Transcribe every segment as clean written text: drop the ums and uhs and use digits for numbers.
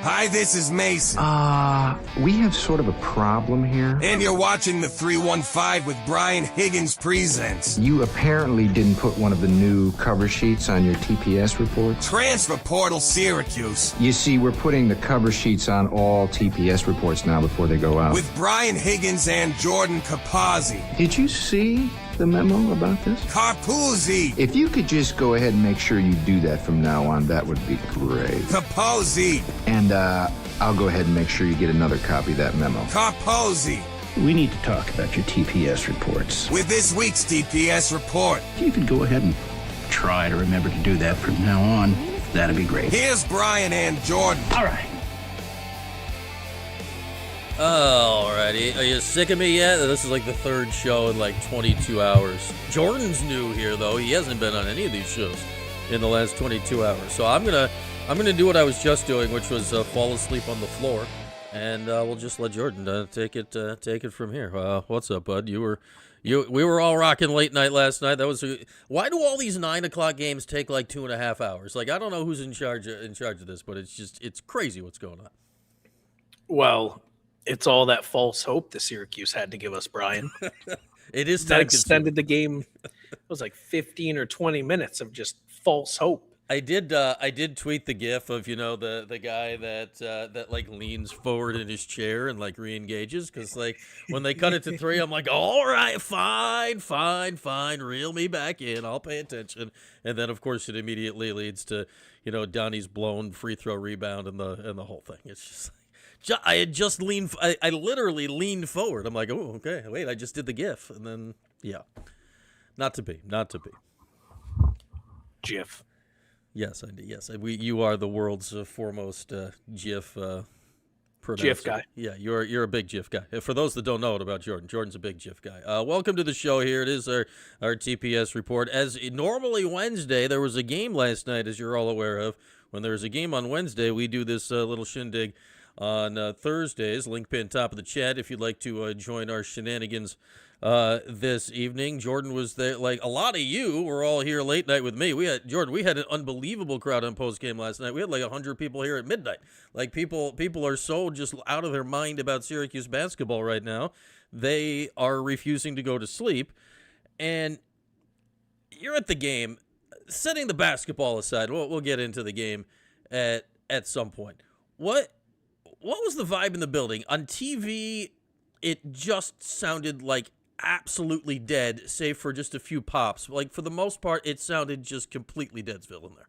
Hi, this is Mason. We have sort of a problem here. And you're watching the 315 with Brian Higgins Presents. You apparently didn't put one of the new cover sheets on your TPS reports. Transfer Portal Syracuse. You see, we're putting the cover sheets on all TPS reports now before they go out. With Brian Higgins and Jordan Capozzi. Did you see the memo about this? Capozzi. If you could just go ahead and make sure you do that from now on, that would be great. Capozzi. And I'll go ahead and make sure you get another copy of that memo. Capozzi. We need to talk about your TPS reports. With this week's TPS Report. If you could go ahead and try to remember to do that from now on, that'd be great. Here's Brian and Jordan. All right. Alrighty, are you sick of me yet? This is like the third show in like 22 hours. Jordan's new here though. He hasn't been on any of these shows in the last 22 hours. So I'm gonna do what I was just doing, which was fall asleep on the floor, and we'll just let Jordan take it from here. What's up, bud? We were all rocking late night last night. Why do all these 9 o'clock games take like 2.5 hours? Like, I don't know who's in charge of this, but it's crazy what's going on. Well, it's all that false hope the Syracuse had to give us, Brian. It is that extended the game. It was like 15 or 20 minutes of just false hope. I did tweet the gif of, the guy that like leans forward in his chair and like re-engages, because like when they cut it to 3, I'm like, all right, fine, reel me back in, I'll pay attention. And then of course it immediately leads to Donnie's blown free throw rebound and the whole thing. It's just like, I had just I literally leaned forward. I'm like, oh, okay, wait, I just did the gif. And then, yeah, not to be. GIF. Yes, I did. Yes, you are the world's foremost GIF pronouncer. GIF guy. Yeah, you're a big GIF guy. For those that don't know it about Jordan's a big GIF guy. Welcome to the show here. It is our TPS report. As normally Wednesday, there was a game last night, as you're all aware of. When there's a game on Wednesday, we do this little shindig on Thursdays. Link pin top of the chat if you'd like to join our shenanigans this evening. Jordan was there. Like, a lot of you were all here late night with me. We had an unbelievable crowd on post game last night. We had like 100 people here at midnight. Like, people are so just out of their mind about Syracuse basketball right now. They are refusing to go to sleep. And you're at the game, setting the basketball aside. We'll get into the game at some point. What was the vibe in the building? On TV, it just sounded like absolutely dead, save for just a few pops. Like, for the most part, it sounded just completely Deadsville in there.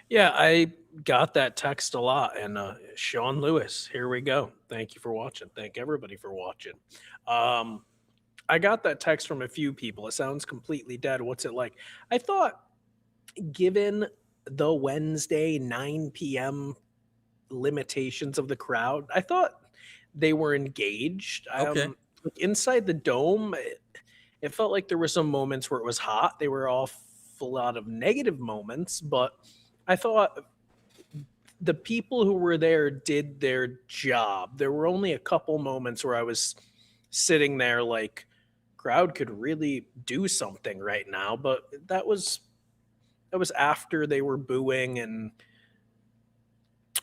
Yeah, I got that text a lot. And Sean Lewis, here we go. Thank you for watching. Thank everybody for watching. I got that text from a few people. It sounds completely dead. What's it like? I thought, given the Wednesday 9 p.m. limitations of the crowd, I thought they were engaged. Okay. Inside the dome, it felt like there were some moments where it was hot. They were all a lot of negative moments, but I thought the people who were there did their job. There were only a couple moments where I was sitting there like, crowd could really do something right now, but that was after they were booing. And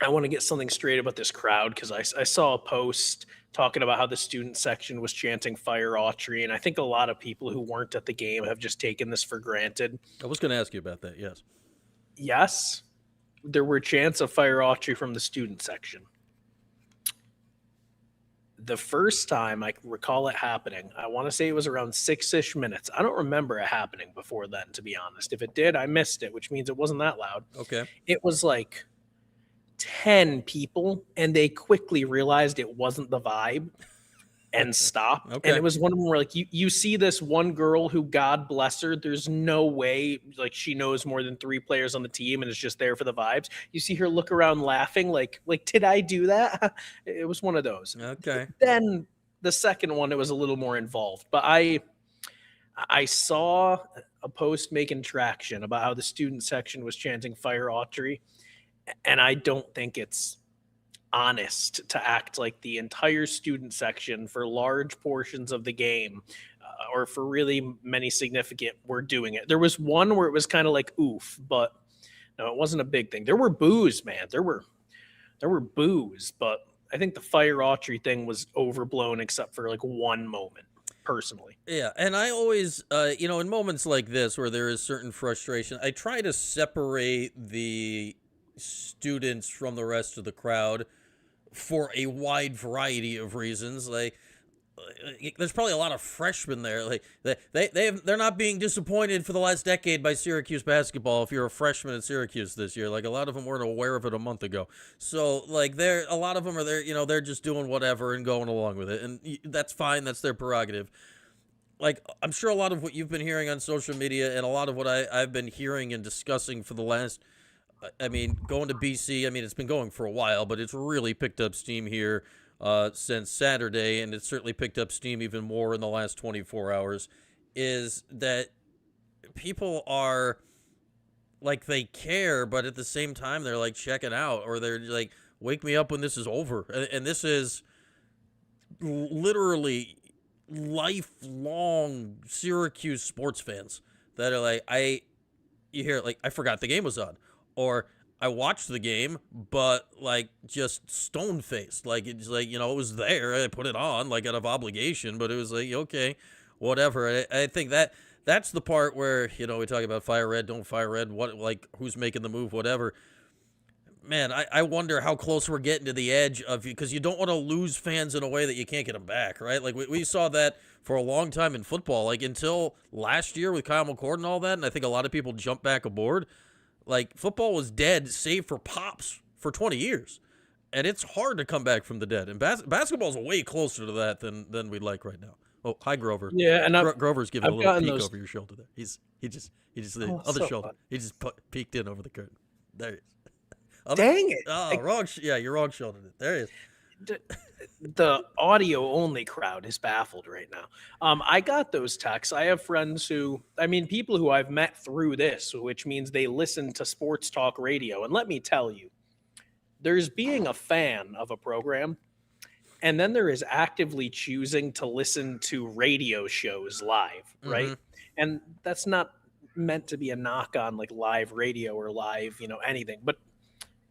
I want to get something straight about this crowd, because I saw a post talking about how the student section was chanting Fire Autry, and I think a lot of people who weren't at the game have just taken this for granted. I was going to ask you about that, yes. Yes, there were chants of Fire Autry from the student section. The first time I recall it happening, I want to say it was around 6-ish minutes. I don't remember it happening before then, to be honest. If it did, I missed it, which means it wasn't that loud. Okay. It was like 10 people, and they quickly realized it wasn't the vibe and stopped. Okay. And it was one of them where, like, you see this one girl who, God bless her, there's no way, like, she knows more than 3 players on the team and is just there for the vibes. You see her look around laughing, like did I do that? It was one of those. Okay. Then the second one, it was a little more involved. But I I saw a post making traction about how the student section was chanting "Fire Autry," and I don't think it's honest to act like the entire student section for large portions of the game, or for really many significant, were doing it. There was one where it was kind of like oof, but no, it wasn't a big thing. There were boos, man. There were boos, but I think the Fire Autry thing was overblown except for like one moment, personally. Yeah, and I always, in moments like this where there is certain frustration, I try to separate the students from the rest of the crowd for a wide variety of reasons. Like, there's probably a lot of freshmen there. Like, they're not being disappointed for the last decade by Syracuse basketball. If you're a freshman at Syracuse this year, like a lot of them weren't aware of it a month ago. So like a lot of them are there. They're just doing whatever and going along with it, and that's fine. That's their prerogative. Like, I'm sure a lot of what you've been hearing on social media and a lot of what I've been hearing and discussing for the last, going to BC, it's been going for a while, but it's really picked up steam here since Saturday, and it's certainly picked up steam even more in the last 24 hours, is that people are, like, they care, but at the same time, they're, like, checking out, or they're, like, wake me up when this is over. And this is literally lifelong Syracuse sports fans that are like, you hear it like, I forgot the game was on, or I watched the game, but like just stone faced, like it's like, it was there, I put it on like out of obligation, but it was like, okay, whatever. I think that's the part where, we talk about fire red, don't fire red, what, like who's making the move, whatever. Man, I wonder how close we're getting to the edge of, because you don't want to lose fans in a way that you can't get them back, right? Like we saw that for a long time in football, like until last year with Kyle McCord and all that, and I think a lot of people jumped back aboard. Like football was dead, save for pops, for 20 years, and it's hard to come back from the dead. And basketball's way closer to that than we'd like right now. Oh, hi Grover. Yeah, and Grover's giving I've a little peek those... over your shoulder there. He just the other shoulder. Fun. He just peeked in over the curtain. There he is. Dang it! Oh, wrong. Yeah, you're wrong shouldered it. There he is. The audio only crowd is baffled right now. I got those texts. I have friends people who I've met through this, which means they listen to sports talk radio. And let me tell you, there's being a fan of a program, and then there is actively choosing to listen to radio shows live, right? Mm-hmm. And that's not meant to be a knock on like live radio or live, anything. But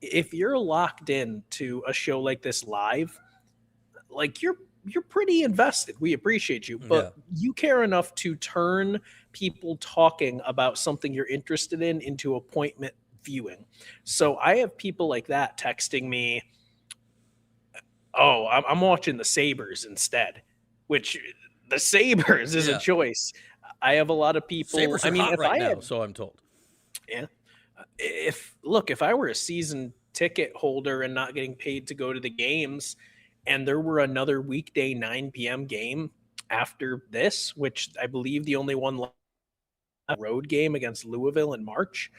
if you're locked in to a show like this live, like you're pretty invested. We appreciate you, but you care enough to turn people talking about something you're interested in into appointment viewing. So I have people like that texting me, oh, I'm watching the Sabres instead, which the Sabres is a choice. I have a lot of people. Sabres are hot right now, so I'm told. Yeah. If I were a season ticket holder and not getting paid to go to the games, and there were another weekday 9 p.m. game after this, which I believe the only one road game against Louisville in March,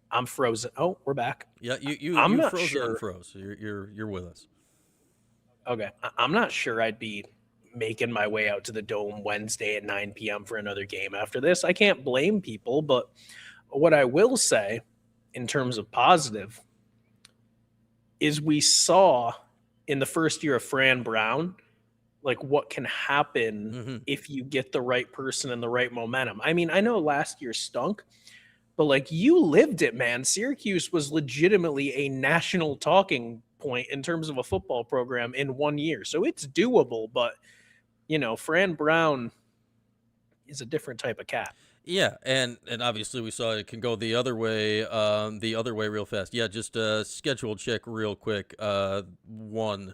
I'm frozen. Oh, we're back. Yeah, you froze and froze. You're with us. Okay, I'm not sure I'd be making my way out to the Dome Wednesday at 9 p.m. for another game after this. I can't blame people, but what I will say in terms of positive is we saw in the first year of Fran Brown, like what can happen if you get the right person and the right momentum. I know last year stunk, but like you lived it, man. Syracuse was legitimately a national talking point in terms of a football program in 1 year. So it's doable, but Fran Brown is a different type of cat. Yeah, and obviously we saw it can go the other way real fast. Yeah, just schedule check real quick. 1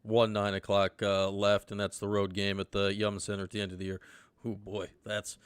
9 o'clock left, and that's the road game at the Yum Center at the end of the year. Oh boy, that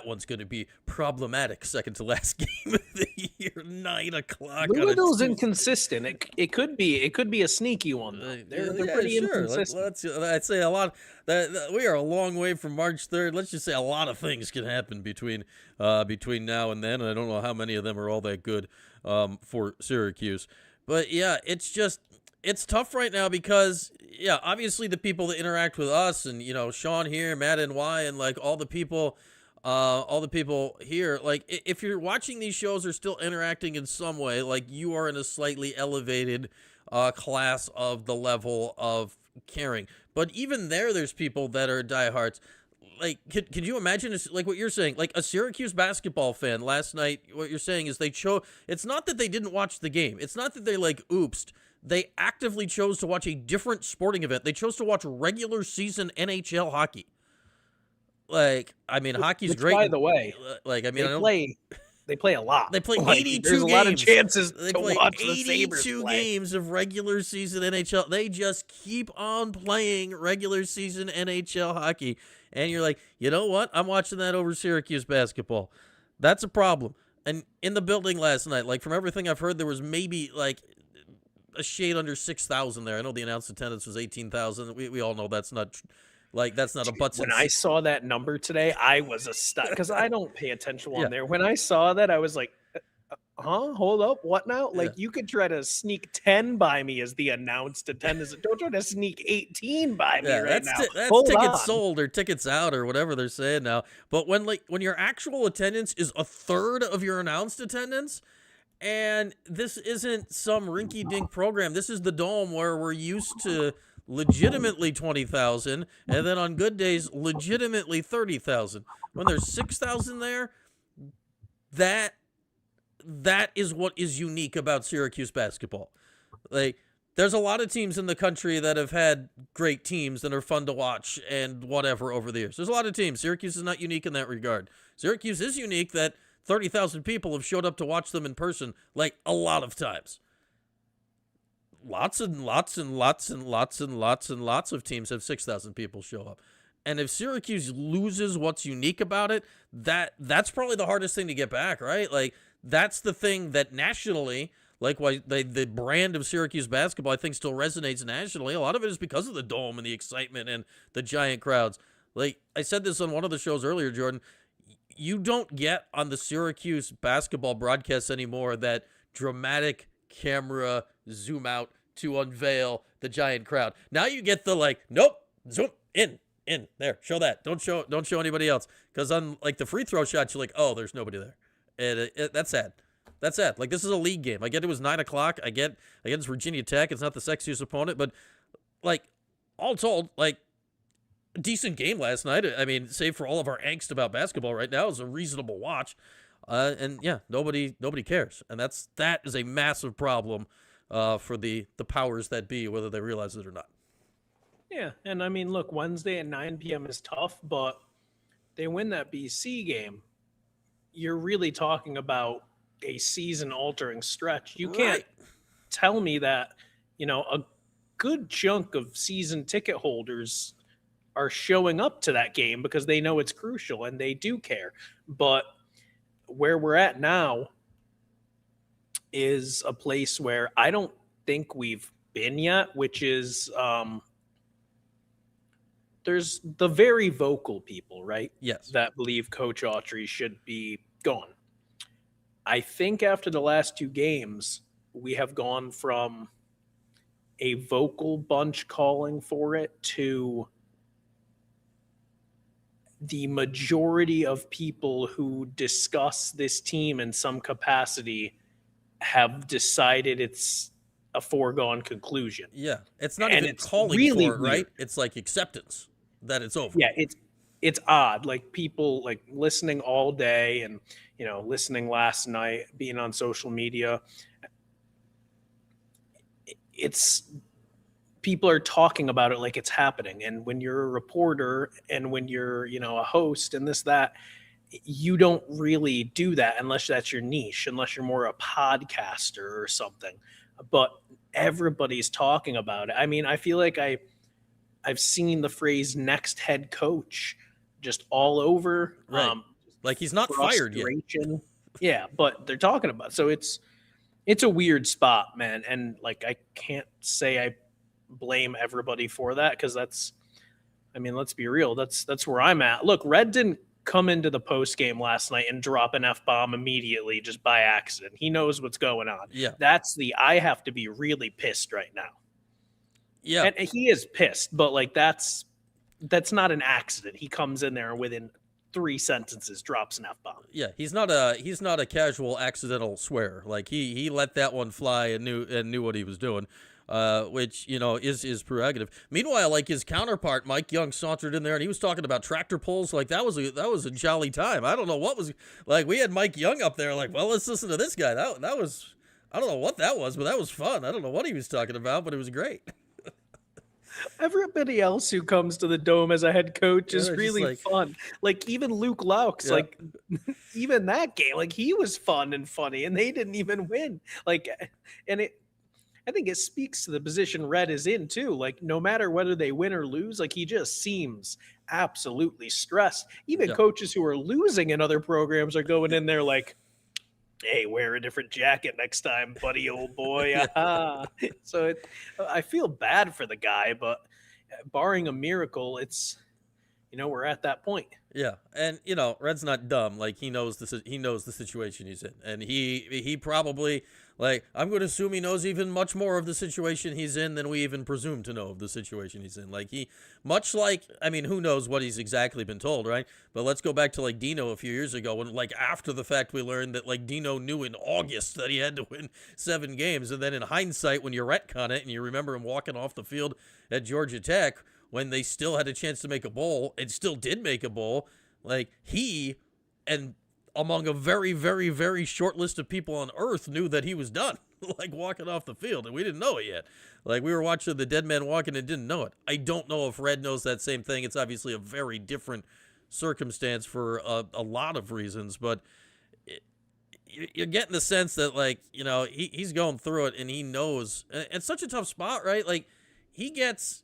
one's going to be problematic. Second to last game of the year, 9 o'clock. Louisville's inconsistent. It could be a sneaky one. They're pretty inconsistent. I'd say a lot. We are a long way from March 3rd. Let's just say a lot of things can happen between now and then. And I don't know how many of them are all that good for Syracuse. But yeah, it's just it's tough right now because, yeah, obviously the people that interact with us and, Sean here, Matt NY, and like all the people here, like if you're watching these shows or still interacting in some way, like you are in a slightly elevated class of the level of caring. But even there's people that are diehards. Like, could you imagine, like what you're saying, like a Syracuse basketball fan last night, what you're saying is it's not that they didn't watch the game. It's not that they oopsed. They actively chose to watch a different sporting event. They chose to watch regular season NHL hockey. Like, I mean, hockey's great. By the way, like, I mean, they play a lot. They play 82 There's a lot of chances they to play watch 82 the Sabres play. games of regular season NHL. They just keep on playing regular season NHL hockey. And you're like, you know what? I'm watching that over Syracuse basketball. That's a problem. And in the building last night, like from everything I've heard, there was maybe like a shade under 6,000 there. I know the announced attendance was 18,000. We all know that's not that's not a butt. When I saw that number today, I was astounded because I don't pay attention on there. When I saw that, I was like, hold up, what now? Like you could try to sneak 10 by me as the announced attendance. Don't try to sneak 18 by me right now. That's tickets sold or tickets out or whatever they're saying now. But when your actual attendance is a third of your announced attendance, and this isn't some rinky-dink program. This is the Dome where we're used to legitimately 20,000, and then on good days, legitimately 30,000. When there's 6,000 there, that is what is unique about Syracuse basketball. Like, there's a lot of teams in the country that have had great teams and are fun to watch and whatever over the years. There's a lot of teams. Syracuse is not unique in that regard. Syracuse is unique that 30,000 people have showed up to watch them in person, like, a lot of times. Lots and lots and lots and lots and lots and lots of teams have 6,000 people show up. And if Syracuse loses what's unique about it, that's probably the hardest thing to get back, right? Like, that's the thing that nationally, like why the brand of Syracuse basketball, I think, still resonates nationally. A lot of it is because of the Dome and the excitement and the giant crowds. Like, I said this on one of the shows earlier, Jordan, you don't get on the Syracuse basketball broadcasts anymore that dramatic camera zoom out to unveil the giant crowd. Now you get the nope, zoom in there, show that. Don't show anybody else, because on like the free throw shots, you're like, oh, there's nobody there, and that's sad. That's sad. Like, this is a league game. I get it was 9:00. I get it's Virginia Tech. It's not the sexiest opponent, but like all told, like a decent game last night. I mean, save for all of our angst about basketball right now, is a reasonable watch. And yeah, nobody cares, and that is a massive problem for the powers that be, whether they realize it or not. Yeah, and I mean, look, Wednesday at 9 p.m. is tough, but they win that BC game. You're really talking about a season-altering stretch. You can't tell me that, a good chunk of season ticket holders are showing up to that game because they know it's crucial and they do care. But where we're at now is a place where I don't think we've been yet, which is there's the very vocal people, right? Yes. That believe Coach Autry should be gone. I think after the last two games, we have gone from a vocal bunch calling for it to the majority of people who discuss this team in some capacity have decided it's a foregone conclusion. Yeah, it's not even calling really for it, right? It's like acceptance that it's over. Yeah, it's odd. Like, people like listening all day and listening last night, being on social media. It's people are talking about it like it's happening. And when you're a reporter and when you're, a host and that, you don't really do that unless that's your niche, unless you're more a podcaster or something. But everybody's talking about it. I mean, I feel like I've seen the phrase next head coach just all over. Right. Like, he's not fired yet. Yeah, but they're talking about it. So it's a weird spot, man. And like, I can't say I blame everybody for that, because let's be real. That's where I'm at. Look, Red didn't come into the post game last night and drop an F-bomb immediately just by accident. He knows what's going on. Yeah. That's I have to be really pissed right now. Yeah. And he is pissed, but like that's not an accident. He comes in there and within 3 sentences drops an F-bomb. Yeah, he's not a casual accidental swear. Like he let that one fly and knew what he was doing. Which, is prerogative. Meanwhile, like his counterpart, Mike Young, sauntered in there and he was talking about tractor pulls. Like that was a jolly time. I don't know what was like. We had Mike Young up there. Like, well, let's listen to this guy. That was, I don't know what that was, but that was fun. I don't know what he was talking about, but it was great. Everybody else who comes to the Dome as a head coach is just really like- fun. Like even Luke Laux, Yeah. like even that game, like he was fun and funny, and they didn't even win. Like, and I think it speaks to the position Red is in too. Like no matter whether they win or lose, like he just seems absolutely stressed. Even Yeah. coaches who are losing in other programs are going in there like, hey, wear a different jacket next time, buddy, old boy. Aha. So I feel bad for the guy, but barring a miracle, it's, we're at that point. Yeah, and Red's not dumb. Like he knows the situation he's in, and he probably, like, I'm going to assume he knows even much more of the situation he's in than we even presume to know of the situation he's in. Like who knows what he's exactly been told, right? But let's go back to like Dino a few years ago when, like, after the fact we learned that like Dino knew in August that he had to win 7 games, and then in hindsight when you retcon it and you remember him walking off the field at Georgia Tech when they still had a chance to make a bowl and still did make a bowl, like he and among a very, very, very short list of people on earth knew that he was done, like walking off the field, and we didn't know it yet. Like we were watching the dead man walking and didn't know it. I don't know if Red knows that same thing. It's obviously a very different circumstance for a lot of reasons, but you're getting the sense that, like, he's going through it and he knows. It's such a tough spot, right? Like he gets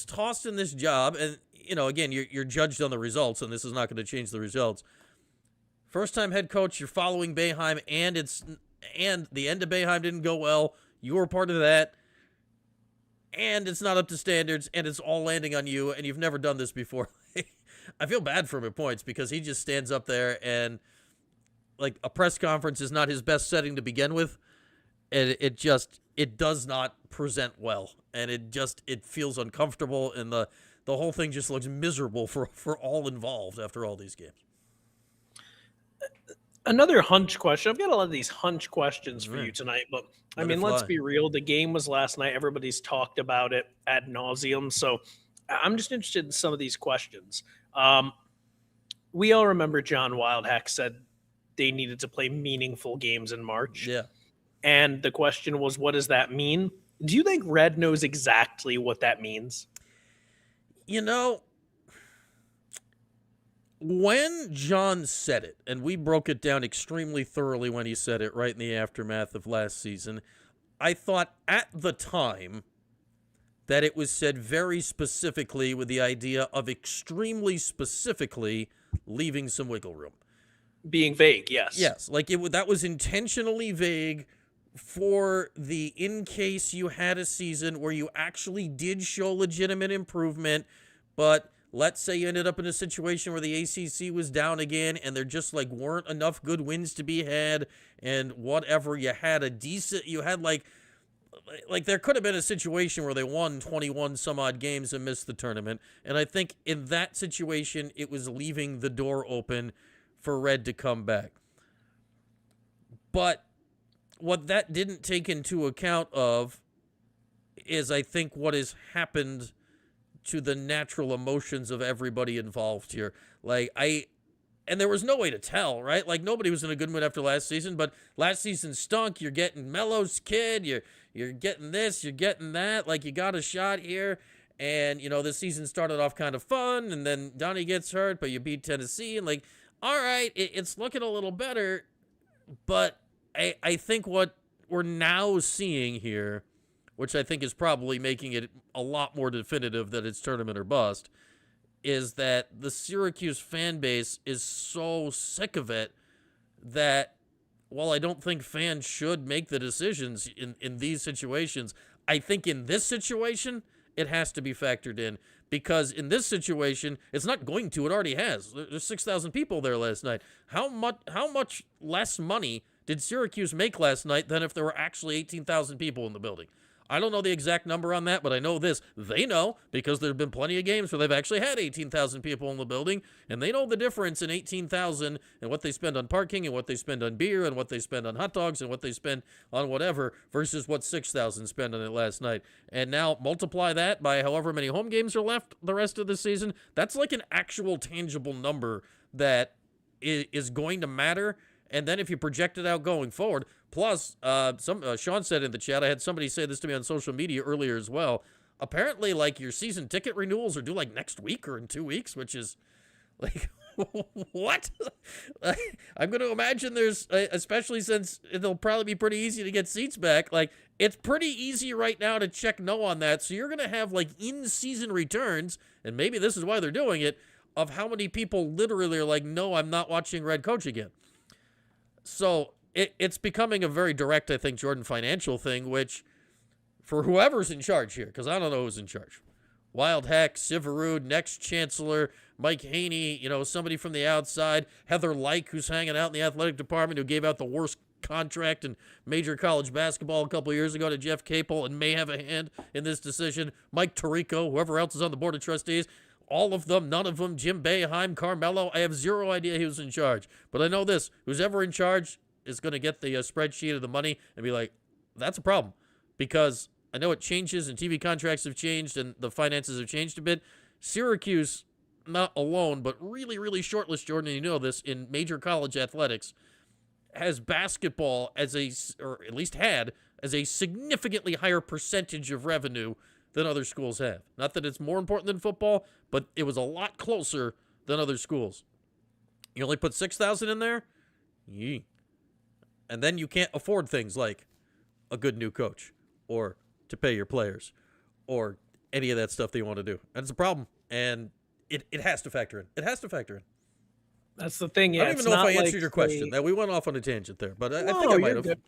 tossed in this job, and again, you're judged on the results, and this is not going to change the results. First time head coach, you're following Boeheim, and the end of Boeheim didn't go well. You were part of that, and it's not up to standards, and it's all landing on you, and you've never done this before. I feel bad for him at points because he just stands up there and, like, a press conference is not his best setting to begin with, and it does not present well, and it feels uncomfortable, and the whole thing just looks miserable for all involved after all these games. Another hunch question. I've got a lot of these hunch questions for you tonight, but Let it let's fly. be real. The game was last night. Everybody's talked about it ad nauseum. So I'm just interested in some of these questions. We all remember John Wildhack said they needed to play meaningful games in March. Yeah. And the question was, what does that mean? Do you think Red knows exactly what that means? When John said it, and we broke it down extremely thoroughly when he said it right in the aftermath of last season, I thought at the time that it was said very specifically with the idea of extremely specifically leaving some wiggle room. Being vague, yes. Yes, like that was intentionally vague for the in case you had a season where you actually did show legitimate improvement, but let's say you ended up in a situation where the ACC was down again and there just like weren't enough good wins to be had, and whatever, you had like there could have been a situation where they won 21 some odd games and missed the tournament, and I think in that situation it was leaving the door open for Red to come back. But what that didn't take into account of is, I think, what has happened to the natural emotions of everybody involved here. And there was no way to tell, right? Like, nobody was in a good mood after last season, but last season stunk. You're getting Melo's kid. You're getting this. You're getting that. Like, you got a shot here. And, this season started off kind of fun, and then Donnie gets hurt, but you beat Tennessee. And, like, all right, it's looking a little better. But I think what we're now seeing here, which I think is probably making it a lot more definitive that it's tournament or bust, is that the Syracuse fan base is so sick of it that while I don't think fans should make the decisions in these situations, I think in this situation, it has to be factored in. Because in this situation, it's not going to. It already has. There's 6,000 people there last night. How much less money did Syracuse make last night than if there were actually 18,000 people in the building? I don't know the exact number on that, but I know this. They know, because there have been plenty of games where they've actually had 18,000 people in the building, and they know the difference in 18,000 and what they spend on parking and what they spend on beer and what they spend on hot dogs and what they spend on whatever versus what 6,000 spent on it last night. And now multiply that by however many home games are left the rest of the season. That's like an actual tangible number that is going to matter. And then if you project it out going forward, plus, Sean said in the chat, I had somebody say this to me on social media earlier as well. Apparently, like, your season ticket renewals are due like next week or in 2 weeks, which is like, what? I'm going to imagine there's, especially since it'll probably be pretty easy to get seats back. Like, it's pretty easy right now to check no on that. So you're going to have like in-season returns, and maybe this is why they're doing it, of how many people literally are like, no, I'm not watching Red Coach again. So it's becoming a very direct, I think, Jordan, financial thing, which for whoever's in charge here, because I don't know who's in charge. Wild Heck, Siverud, next Chancellor, Mike Haney, somebody from the outside, Heather Lyke, who's hanging out in the athletic department, who gave out the worst contract in major college basketball a couple of years ago to Jeff Capel and may have a hand in this decision. Mike Tirico, whoever else is on the board of trustees. All of them, none of them, Jim Boeheim, Carmelo, I have zero idea who's in charge. But I know this, who's ever in charge is going to get the spreadsheet of the money and be like, that's a problem. Because I know it changes and TV contracts have changed and the finances have changed a bit. Syracuse, not alone, but really, really short list, Jordan, and you know this, in major college athletics, has basketball or at least had, as a significantly higher percentage of revenue than other schools have. Not that it's more important than football, but it was a lot closer than other schools. You only put 6,000 in there? Yee. And then you can't afford things like a good new coach or to pay your players or any of that stuff that you want to do. And it's a problem. And it has to factor in. It has to factor in. That's the thing. Yeah, I don't even know if I answered your question. That we went off on a tangent there, but I think I might have. Good.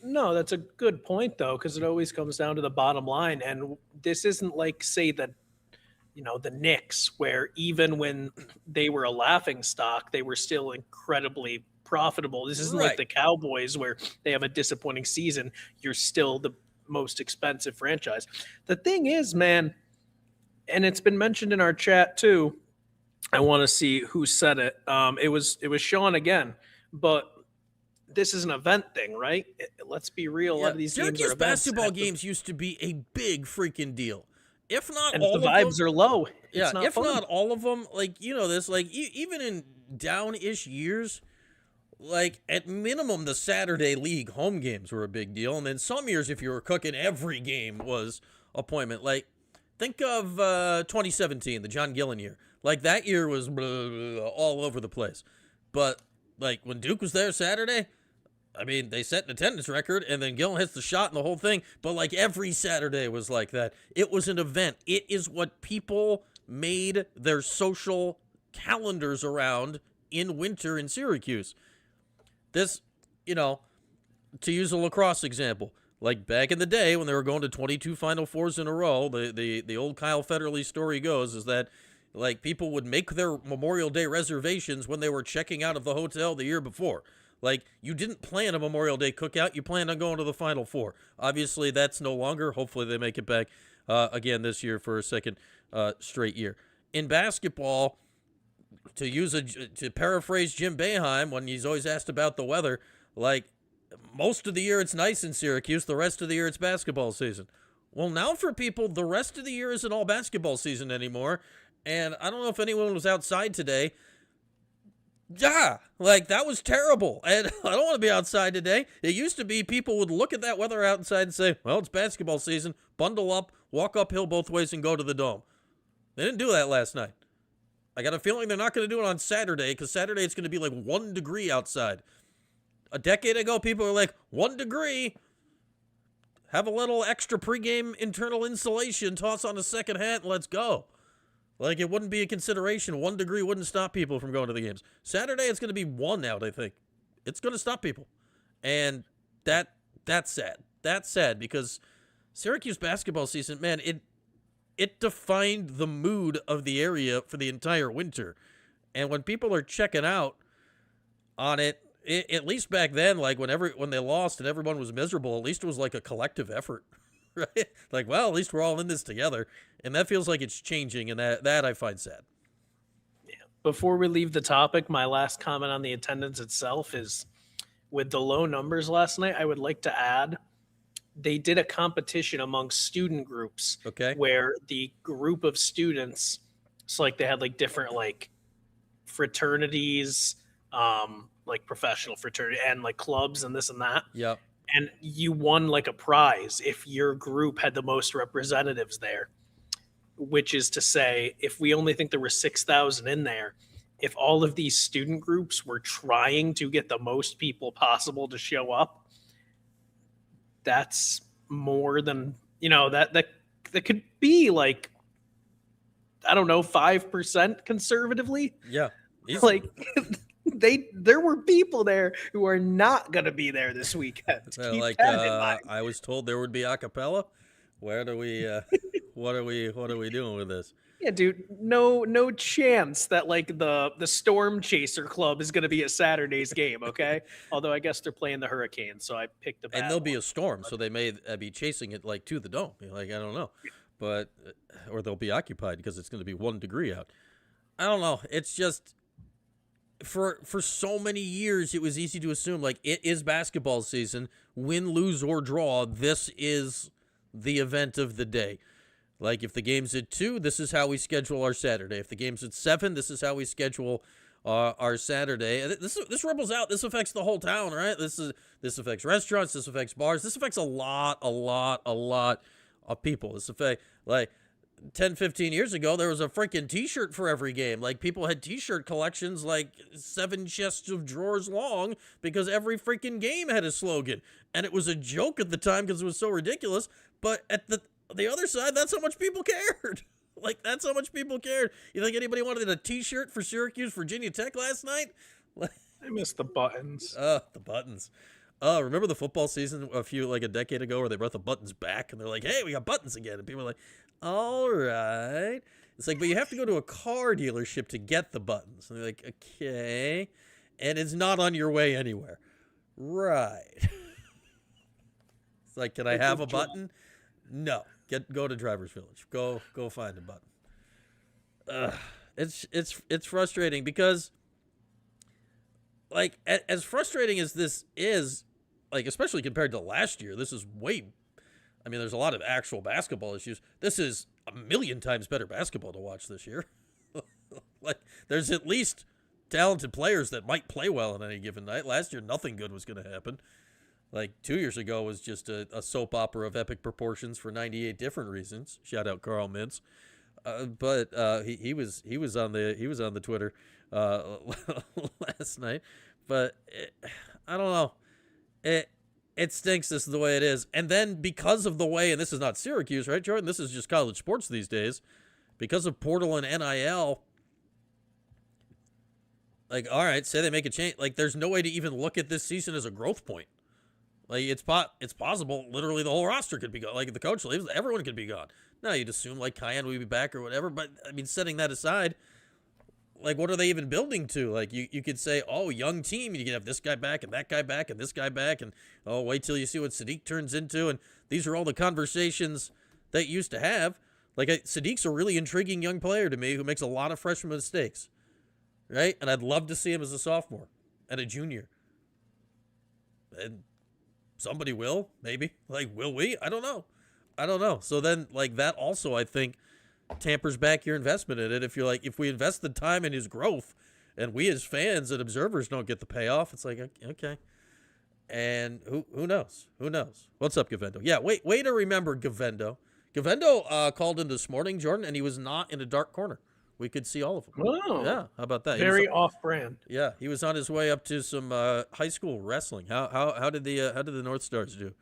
No, that's a good point though, because it always comes down to the bottom line. And this isn't like, say, the Knicks, where even when they were a laughing stock, they were still incredibly profitable. This isn't like the Cowboys, where they have a disappointing season. You're still the most expensive franchise. The thing is, man, and it's been mentioned in our chat too. I want to see who said it. It was Sean again, but this is an event thing, right? Let's be real. A lot of these Syracuse basketball games used to be a big freaking deal. If not and all the of vibes them, are low. Yeah, if not all of them, like, this, like, even in down-ish years, like, at minimum, the Saturday League home games were a big deal. And then some years, if you were cooking, every game was appointment. Like, think of 2017, the John Gillen year. Like, that year was all over the place. But, like, when Duke was there Saturday, I mean, they set an attendance record, and then Gillen hits the shot and the whole thing. But, like, every Saturday was like that. It was an event. It is what people made their social calendars around in winter in Syracuse. This, to use a lacrosse example, like back in the day when they were going to 22 Final Fours in a row, the old Kyle Federley story goes is that, like, people would make their Memorial Day reservations when they were checking out of the hotel the year before. Like, you didn't plan a Memorial Day cookout. You planned on going to the Final Four. Obviously, that's no longer. Hopefully, they make it back again this year for a second straight year. In basketball, to paraphrase Jim Boeheim when he's always asked about the weather, like, most of the year it's nice in Syracuse. The rest of the year it's basketball season. Well, now for people, the rest of the year isn't all basketball season anymore. And I don't know if anyone was outside today. Yeah, like, that was terrible. And I don't want to be outside today. It used to be people would look at that weather outside and say, well, it's basketball season. Bundle up, walk uphill both ways, and go to the Dome. They didn't do that last night. I got a feeling they're not going to do it on Saturday, because Saturday it's going to be like 1 degree outside. A decade ago, people were like, 1 degree. Have a little extra pregame internal insulation, toss on a second hat, and let's go. Like, it wouldn't be a consideration. 1 degree wouldn't stop people from going to the games. Saturday, it's going to be 1 out, I think. It's going to stop people. And that's sad. That's sad, because Syracuse basketball season, man, it defined the mood of the area for the entire winter. And when people are checking out on it, at least back then, like, when they lost and everyone was miserable, at least it was like a collective effort. right? Like, well, at least we're all in this together. And that feels like it's changing, and that I find sad. Before we leave the topic, my last comment on the attendance itself is, with the low numbers last night, I would like to add they did a competition among student groups. Okay. Where the group of students, so like they had like different like fraternities, like professional fraternity and like clubs and this and that. Yep. And you won like a prize if your group had the most representatives there. Which is to say, if we only think there were 6,000 in there, if all of these student groups were trying to get the most people possible to show up, that's more than, that could be like, I don't know, 5% conservatively. Yeah. Easily. Like there were people there who are not going to be there this weekend. Like I was told there would be a cappella. Where do we what are we doing with this? Yeah, dude, no chance that like the Storm Chaser Club is going to be at Saturday's game, okay? Although I guess they're playing the Hurricanes, so I picked a bad And there'll be one. a storm, so they may be chasing it like to the dome. Like, I don't know. But or they'll be occupied because it's going to be 1 degree out. I don't know. It's just for so many years it was easy to assume like it is basketball season, win, lose or draw, this is the event of the day. Like if the game's at 2, this is how we schedule our Saturday. If the game's at 7, this is how we schedule our Saturday. This ripples out. This affects the whole town, right? This affects restaurants. This affects bars. This affects a lot of people. This affects like 10, 15 years ago, there was a freaking T-shirt for every game. Like people had T-shirt collections like 7 chests of drawers long because every freaking game had a slogan. And it was a joke at the time because it was so ridiculous. But at the other side, that's how much people cared. Like, that's how much people cared. You think anybody wanted a T-shirt for Syracuse, Virginia Tech last night? I missed the buttons. The buttons. Remember the football season a decade ago where they brought the buttons back and they're like, hey, we got buttons again. And people are like, all right. It's like, but you have to go to a car dealership to get the buttons. And they're like, okay. And it's not on your way anywhere. Right. It's like, can I have a button? No. Go to Driver's Village. Go find a button. It's frustrating because, like, as frustrating as this is, like, especially compared to last year, this is there's a lot of actual basketball issues. This is a million times better basketball to watch this year. Like, there's at least talented players that might play well on any given night. Last year, nothing good was going to happen. Like 2 years ago was just a soap opera of epic proportions for 98 different reasons. Shout out Carl Mintz. But he was on the Twitter last night. But I don't know. It stinks. This is the way it is. And then because of the way, and this is not Syracuse, right, Jordan? This is just college sports these days. Because of Portal and NIL, like, all right, say they make a change. Like, there's no way to even look at this season as a growth point. Like, it's possible literally the whole roster could be gone. Like, if the coach leaves, everyone could be gone. Now, you'd assume, like, Cayenne would be back or whatever. But, I mean, setting that aside, like, what are they even building to? Like, you could say, oh, young team, you can have this guy back and that guy back and this guy back. And, oh, wait till you see what Sadiq turns into. And these are all the conversations that you used to have. Like, Sadiq's a really intriguing young player to me who makes a lot of freshman mistakes. Right? And I'd love to see him as a sophomore and a junior. And somebody will, maybe. Like, will we? I don't know. So then, like, that also, I think, tampers back your investment in it. If you're like, if we invest the time in his growth and we as fans and observers don't get the payoff, it's like, okay. And who knows? Who knows? What's up, Gavendo? Yeah, way to remember Gavendo. Gavendo called in this morning, Jordan, and he was not in a dark corner. We could see all of them. Oh, yeah, how about that? Very off-brand. Yeah, he was on his way up to some high school wrestling. How did the North Stars do,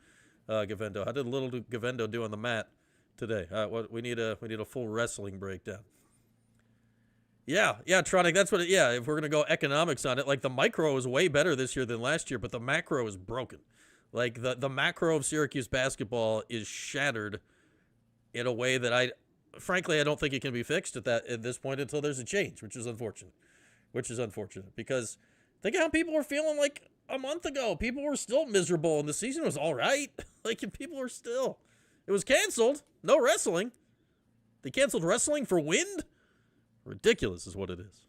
Gavendo? How did little Gavendo do on the mat today? We need a full wrestling breakdown. Yeah, Tronic. That's what. If we're gonna go economics on it, like the micro is way better this year than last year, but the macro is broken. Like the macro of Syracuse basketball is shattered in a way that frankly, I don't think it can be fixed at this point until there's a change, which is unfortunate. Because think of how people were feeling like a month ago. People were still miserable, and the season was all right. Like, people were still It was canceled. No wrestling. They canceled wrestling for wind? Ridiculous is what it is.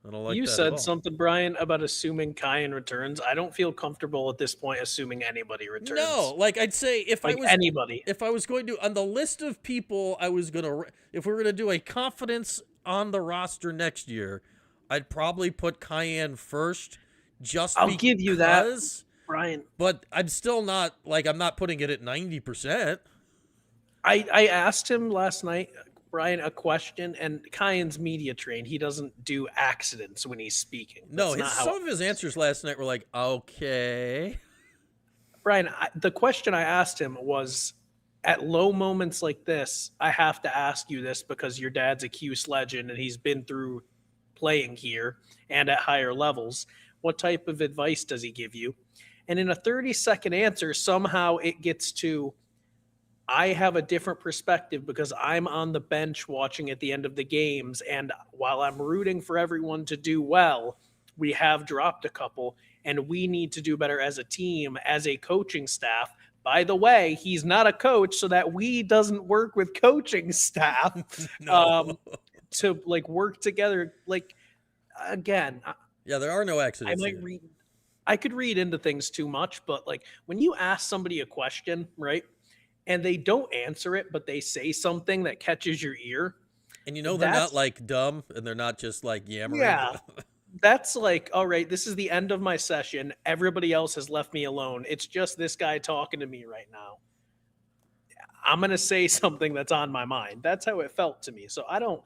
I don't like You that at said all. something, Brian, about assuming Kyan returns. I don't feel comfortable at this point assuming anybody returns. No, like I'd say if like I was anybody. if I was going to on the list of people I was going to if we were going to do a confidence on the roster next year, I'd probably put Cayenne first just I'll because, give you that, Brian. But I'm still not like I'm not putting it at 90%. I asked him last night, Brian, a question, and Cayenne's media trained. He doesn't do accidents when he's speaking. No, That's some of his answers last night were like, okay. Brian, the question I asked him was, at low moments like this, I have to ask you this because your dad's a Cuse legend and he's been through playing here and at higher levels. What type of advice does he give you? And in a 30-second answer, somehow it gets to, I have a different perspective because I'm on the bench watching at the end of the games. And while I'm rooting for everyone to do well, we have dropped a couple and we need to do better as a team, as a coaching staff. By the way, he's not a coach, so that we doesn't work with coaching staff No. to like work together. Like, again, Yeah, there are no accidents. I could read into things too much, but like when you ask somebody a question, right? And they don't answer it, but they say something that catches your ear. And you know they're not like dumb and they're not just like yammering. Yeah. That's like, all right, this is the end of my session. Everybody else has left me alone. It's just this guy talking to me right now. I'm going to say something that's on my mind. That's how it felt to me. So I don't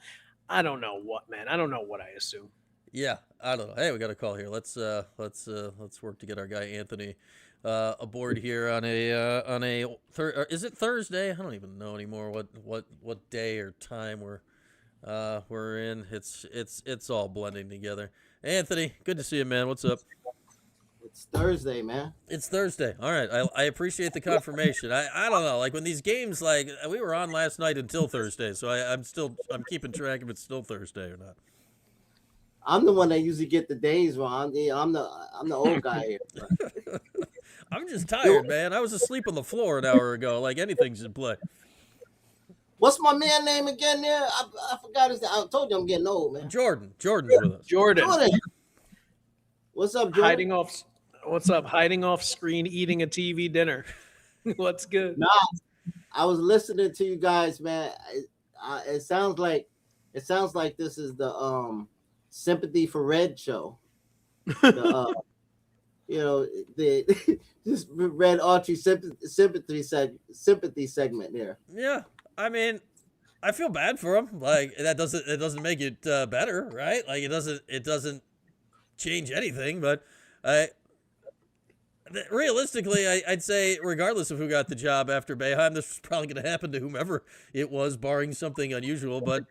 know what, man. I don't know what I assume. Yeah, I don't know. Hey, we got a call here. Let's work to get our guy Anthony aboard here on a is it Thursday? I don't even know anymore what day or time we're in. It's all blending together. Anthony, good to see you, man. What's up? It's Thursday, man. It's Thursday. All right. I appreciate the confirmation. I don't know. Like when these games, like we were on last night until Thursday, so I'm keeping track if it's still Thursday or not. I'm the one that usually get the days wrong. I'm the old guy here. I'm just tired, man. I was asleep on the floor an hour ago. Like anything's in play. What's my man name again there? I forgot his name. I told you I'm getting old, man. Jordan's with us. Jordan. What's up, Jordan? What's up? Hiding off screen, eating a TV dinner. What's good? Nah, I was listening to you guys, man. It sounds like this is the Sympathy for Red show. The, this Red Archie sympathy segment there. Yeah, I mean, I feel bad for him. Like it doesn't make it better, right? Like it doesn't change anything. But realistically, I'd say regardless of who got the job after Boeheim, this was probably going to happen to whomever it was, barring something unusual. But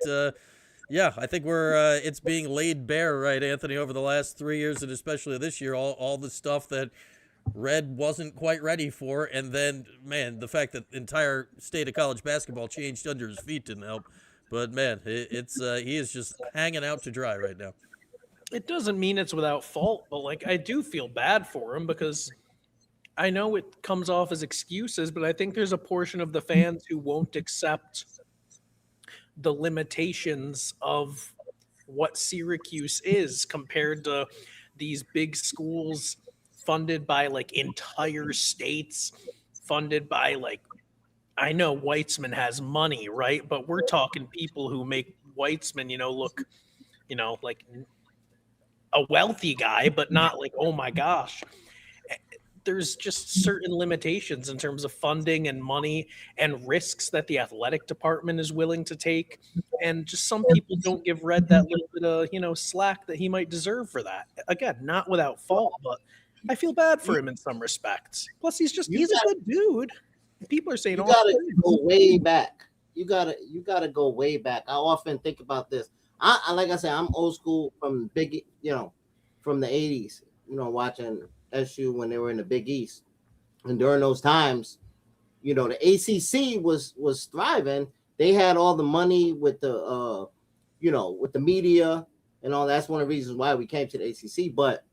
yeah, I think it's being laid bare, right, Anthony, over the last 3 years and especially this year, all the stuff that Red wasn't quite ready for. And then, man, the fact that the entire state of college basketball changed under his feet didn't help. But, man, he is just hanging out to dry right now. It doesn't mean it's without fault, but, like, I do feel bad for him because I know it comes off as excuses, but I think there's a portion of the fans who won't accept the limitations of what Syracuse is compared to these big schools funded by like entire states, funded by like, I know Weitzman has money, right? But we're talking people who make Weitzman, look, like a wealthy guy, but not like, oh my gosh. There's just certain limitations in terms of funding and money and risks that the athletic department is willing to take. And just some people don't give Red that little bit of, slack that he might deserve for that. Again, not without fault, but I feel bad for him in some respects. Plus, he's a good dude. People are saying, you gotta go way back. You gotta go way back. I often think about this. I like I said, I'm old school from from the 80s, watching SU when they were in the Big East. And during those times, the ACC was thriving. They had all the money with the with the media and all. That's one of the reasons why we came to the ACC. But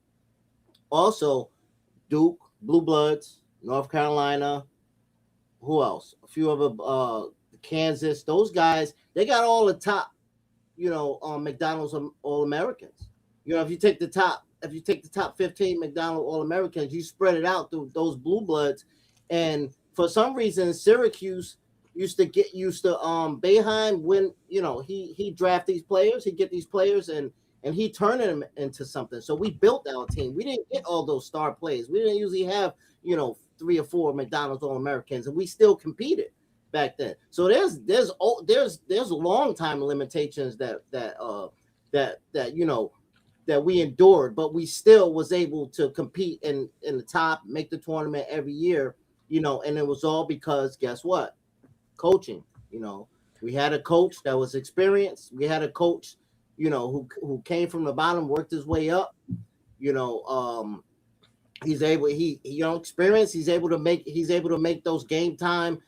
also Duke, Blue Bloods, North Carolina, who else? A few of Kansas. Those guys, they got all the top, McDonald's All Americans. If you take the top 15 McDonald's All Americans, you spread it out through those blue bloods, and for some reason, Syracuse used to Boeheim when he draft these players, he get these players and he turned them into something. So we built our team. We didn't get all those star players. We didn't usually have 3 or 4 McDonald's All Americans, and we still competed back then. So there's long time limitations that we endured, but we still was able to compete in the top, make the tournament every year, and it was all because guess what? Coaching. We had a coach that was experienced. We had a coach, who came from the bottom, worked his way up. He's experienced. He's able to make those game time,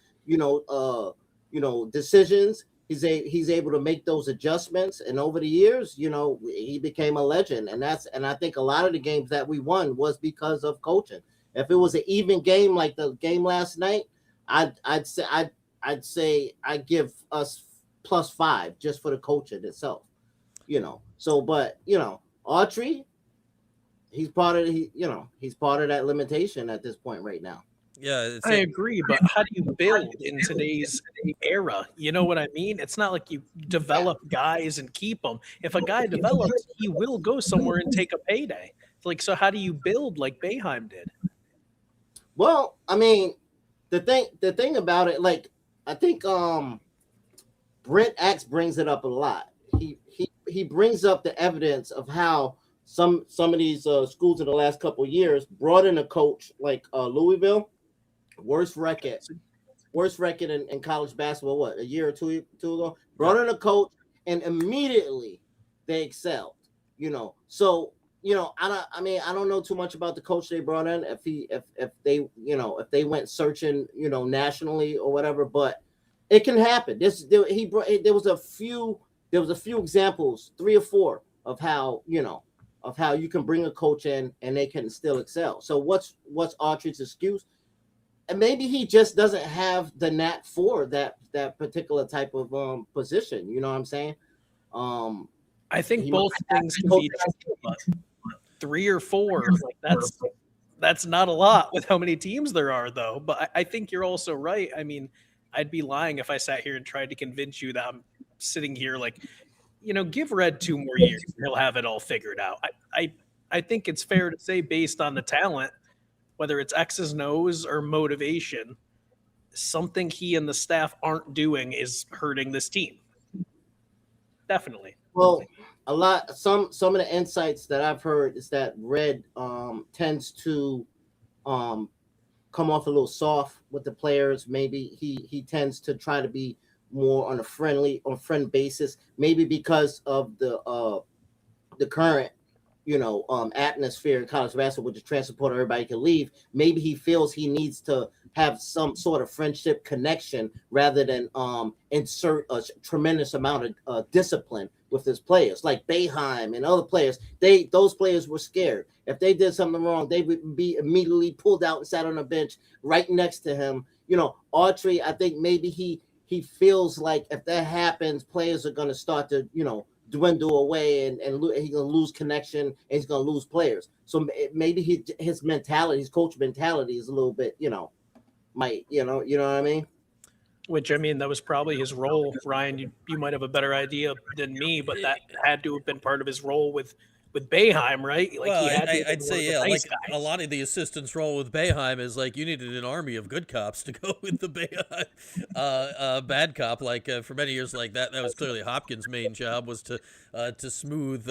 decisions. He's able to make those adjustments, and over the years, he became a legend. And I think a lot of the games that we won was because of coaching. If it was an even game like the game last night, I'd say I'd give us +5 just for the coaching itself. So, but Autry, he's part of that limitation at this point right now. Yeah, I agree, but how do you build in today's era? You know what I mean? It's not like you develop guys and keep them. If a guy develops, he will go somewhere and take a payday. So how do you build like Boeheim did? Well, I mean, the thing about it, I think Brent Axe brings it up a lot. He brings up the evidence of how some of these schools in the last couple of years brought in a coach like Louisville, worst record in college basketball. What, a year or two ago? Brought in a coach and immediately they excelled. So I don't know too much about the coach they brought in. If they went searching nationally or whatever, but it can happen. There was a few examples, 3 or 4 of how you can bring a coach in and they can still excel. So what's Autry's excuse? And maybe he just doesn't have the knack for that particular type of position. You know what I'm saying? I think both things can be true, but 3 or 4, that's not a lot with how many teams there are, though. But I think you're also right. I mean, I'd be lying if I sat here and tried to convince you that I'm sitting here give Red 2 more years, he'll have it all figured out. I think it's fair to say, based on the talent, whether it's X's and O's or motivation, something he and the staff aren't doing is hurting this team. Definitely. Well, some of the insights that I've heard is that Red tends to come off a little soft with the players. Maybe he tends to try to be more on a friend basis, maybe because of the current atmosphere in college basketball with the transfer portal, everybody can leave. Maybe he feels he needs to have some sort of friendship connection rather than insert a tremendous amount of discipline with his players, like Boeheim and other players. Those players were scared. If they did something wrong, they would be immediately pulled out and sat on a bench right next to him. Autry, I think maybe he feels like if that happens, players are going to start to dwindle away and he's going to lose connection and he's going to lose players. So maybe his coach mentality is a little bit, you know what I mean? Which, I mean, that was probably his role. Ryan, you might have a better idea than me, but that had to have been part of his role with Boeheim, right? I'd say, yeah, nice guy. A lot of the assistants' role with Boeheim is you needed an army of good cops to go with the Boeheim bad cop. For many years, that was clearly Hopkins' main job, was to smooth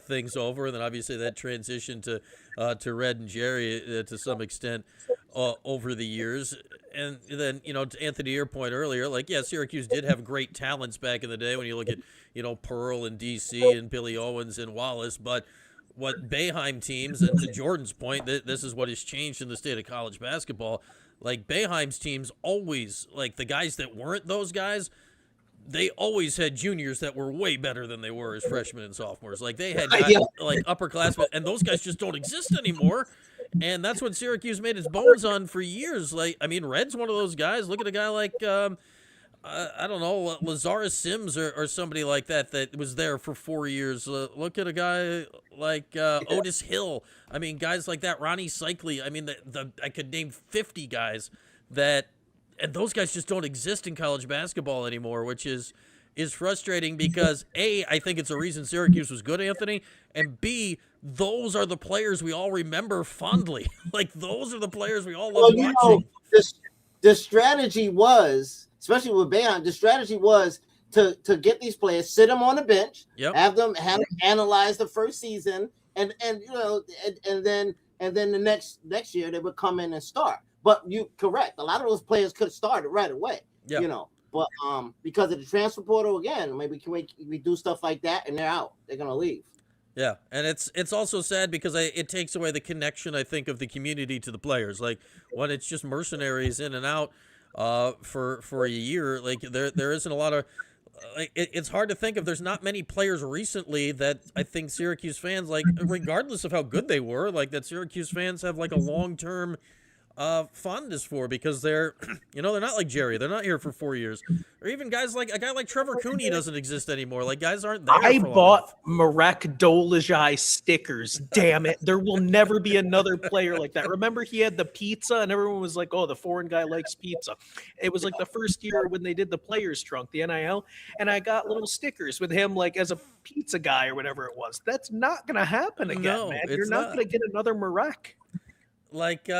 things over, and then obviously that transition to Red and Jerry to some extent over the years. And then, to Anthony, your point earlier, Syracuse did have great talents back in the day when you look at, Pearl and DC and Billy Owens and Wallace. But what Boeheim teams, and to Jordan's point, this is what has changed in the state of college basketball. Boeheim's teams always, the guys that weren't those guys, they always had juniors that were way better than they were as freshmen and sophomores. They had guys, upperclassmen, and those guys just don't exist anymore. And that's what Syracuse made its bones on for years. Like, I mean, Red's one of those guys. Look at a guy like, I don't know, Lazarus Sims or somebody like that was there for 4 years. Look at a guy like Otis Hill. I mean, guys like that, Ronnie Cycli. I mean, I could name 50 guys and those guys just don't exist in college basketball anymore, which is frustrating because A, I think it's a reason Syracuse was good, Anthony, and B, those are the players we all remember fondly. Like, those are the players we all love watching. The strategy was, especially with Boeheim, the strategy was to get these players, sit them on the bench, have them analyze the first season, and then the next year they would come in and start. But you correct, a lot of those players could have started right away. But because of the transfer portal, again, maybe we do stuff like that and they're out. They're gonna leave. Yeah, and it's also sad because it takes away the connection, I think, of the community to the players. Like, when it's just mercenaries in and out for a year, like there isn't a lot of it's hard to think of. There's not many players recently that I think Syracuse fans, like, regardless of how good they were, like, that Syracuse fans have like a long-term fondness for, because they're they're not like Jerry. They're not here for 4 years. Or even guys like a guy like Trevor Cooney doesn't exist anymore. Like, guys aren't there. I bought Marek Dolezaj stickers. Damn it. There will never be another player like that. Remember, he had the pizza and everyone was like, oh, the foreign guy likes pizza. It was like the first year when they did the Players Trunk, the NIL, and I got little stickers with him like as a pizza guy or whatever it was. That's not going to happen again, man. You're not going to get another Marek. Like, who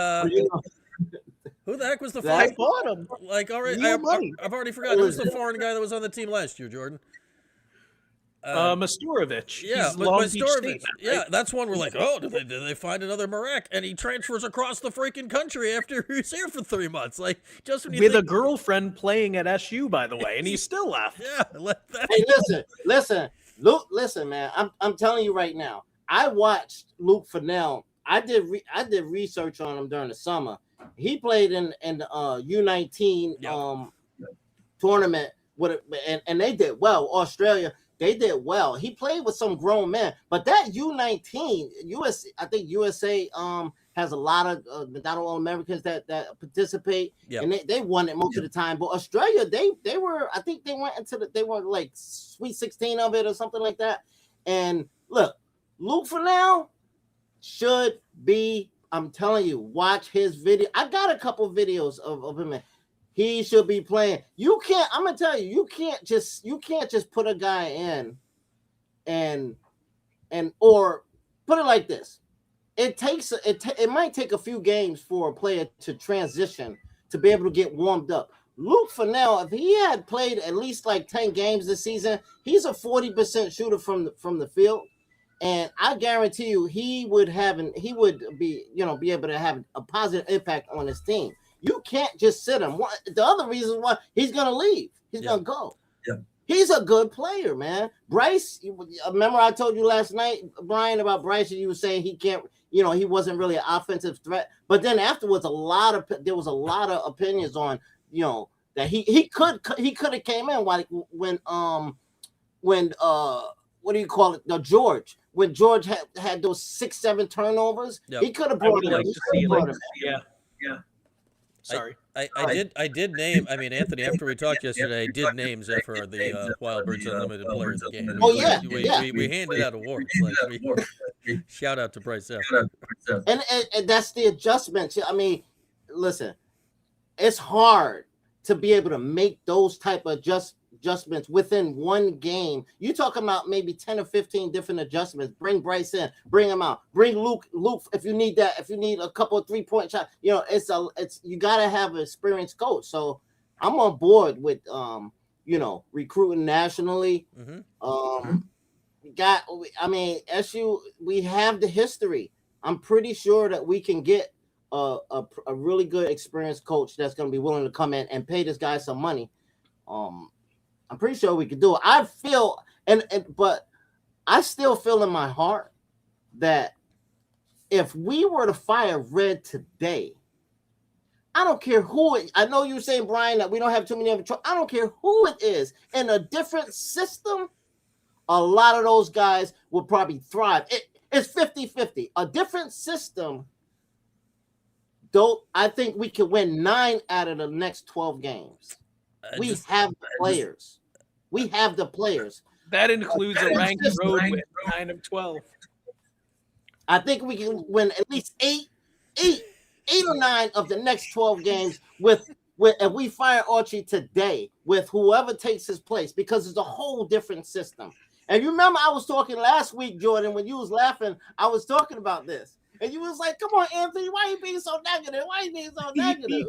the heck was the foreign? I bought him. Like, already, I've already forgotten. Who's the foreign guy that was on the team last year, Jordan? Masturovic. Yeah, Masturovic. Yeah, that's one we're like, oh, did they find another Marek? And he transfers across the freaking country after he was here for 3 months. Like, just when you with a girlfriend playing at SU, by the way, and he still left. Yeah. Hey, listen, Luke. Listen, man. I'm telling you right now. I watched Luke Fennell. I did research on him during the summer. He played in the U19 tournament and they did well. Australia, they did well. He played with some grown men, but that U19 I think USA has a lot of not all Americans that participate, and they won it most of the time. But Australia, they were, I think they were like Sweet 16 of it or something like that. And look, Luke Fennell should be, I'm telling you, watch his video. I got a couple videos of him. He should be playing. You can't, I'm gonna tell you, you can't just put a guy in and or put it like this. It might take a few games for a player to transition to be able to get warmed up. Luke Fennell, if he had played at least like 10 games this season, he's a 40% shooter from the field. And I guarantee you, he would be able to have a positive impact on his team. You can't just sit him. The other reason why he's going to leave, he's going to go. Yeah. He's a good player, man. Bryce, remember I told you last night, Brian, about Bryce, and you were saying he can't, he wasn't really an offensive threat. But then afterwards, there was a lot of opinions on, that he could have came in when what do you call it? George. When George had those 6-7 turnovers, he could have brought him. Yeah. Sorry. I did name. I mean, Anthony, after we talked yesterday, I did names for the Wildbirds Unlimited Players game. Oh yeah, we handed out awards. Shout out to Bryce. And that's the adjustments. I mean, listen, it's hard to be able to make those type of adjustments within one game. You talking about maybe 10 or 15 different adjustments. Bring Bryce in, bring him out, bring Luke if you need that, if you need a couple of 3-point shots, it's you got to have an experienced coach. So I'm on board with recruiting nationally. SU, we have the history. I'm pretty sure that we can get a really good experienced coach that's going to be willing to come in and pay this guy some money. I'm pretty sure we could do it. I feel, but I still feel in my heart that if we were to fire Red today, I don't care who it. I know you're saying, Brian, that we don't have too many of I don't care who it is. In a different system, a lot of those guys would probably thrive. It's 50-50. A different system, Though I think we can win 9 out of the next 12 games. We have the players. We have the players. That includes a ranked road win, 9 of 12. I think we can win at least 8 or 9 of the next 12 games with if we fire Archie today with whoever takes his place, because it's a whole different system. And you remember I was talking last week, Jordan, when you was laughing, I was talking about this. And you was like, come on, Anthony, why are you being so negative? Why are you being so negative?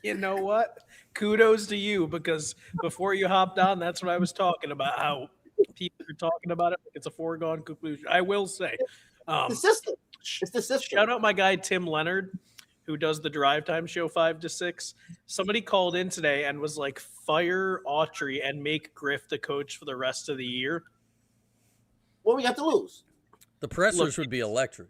You know what? Kudos to you, because before you hopped on, that's what I was talking about, how people are talking about it. It's a foregone conclusion. I will say. The system. It's the system. Shout out my guy, Tim Leonard, who does the Drive Time show 5 to 6. Somebody called in today and was like, fire Autry and make Griff the coach for the rest of the year. What we got to lose? The pressers would be electric.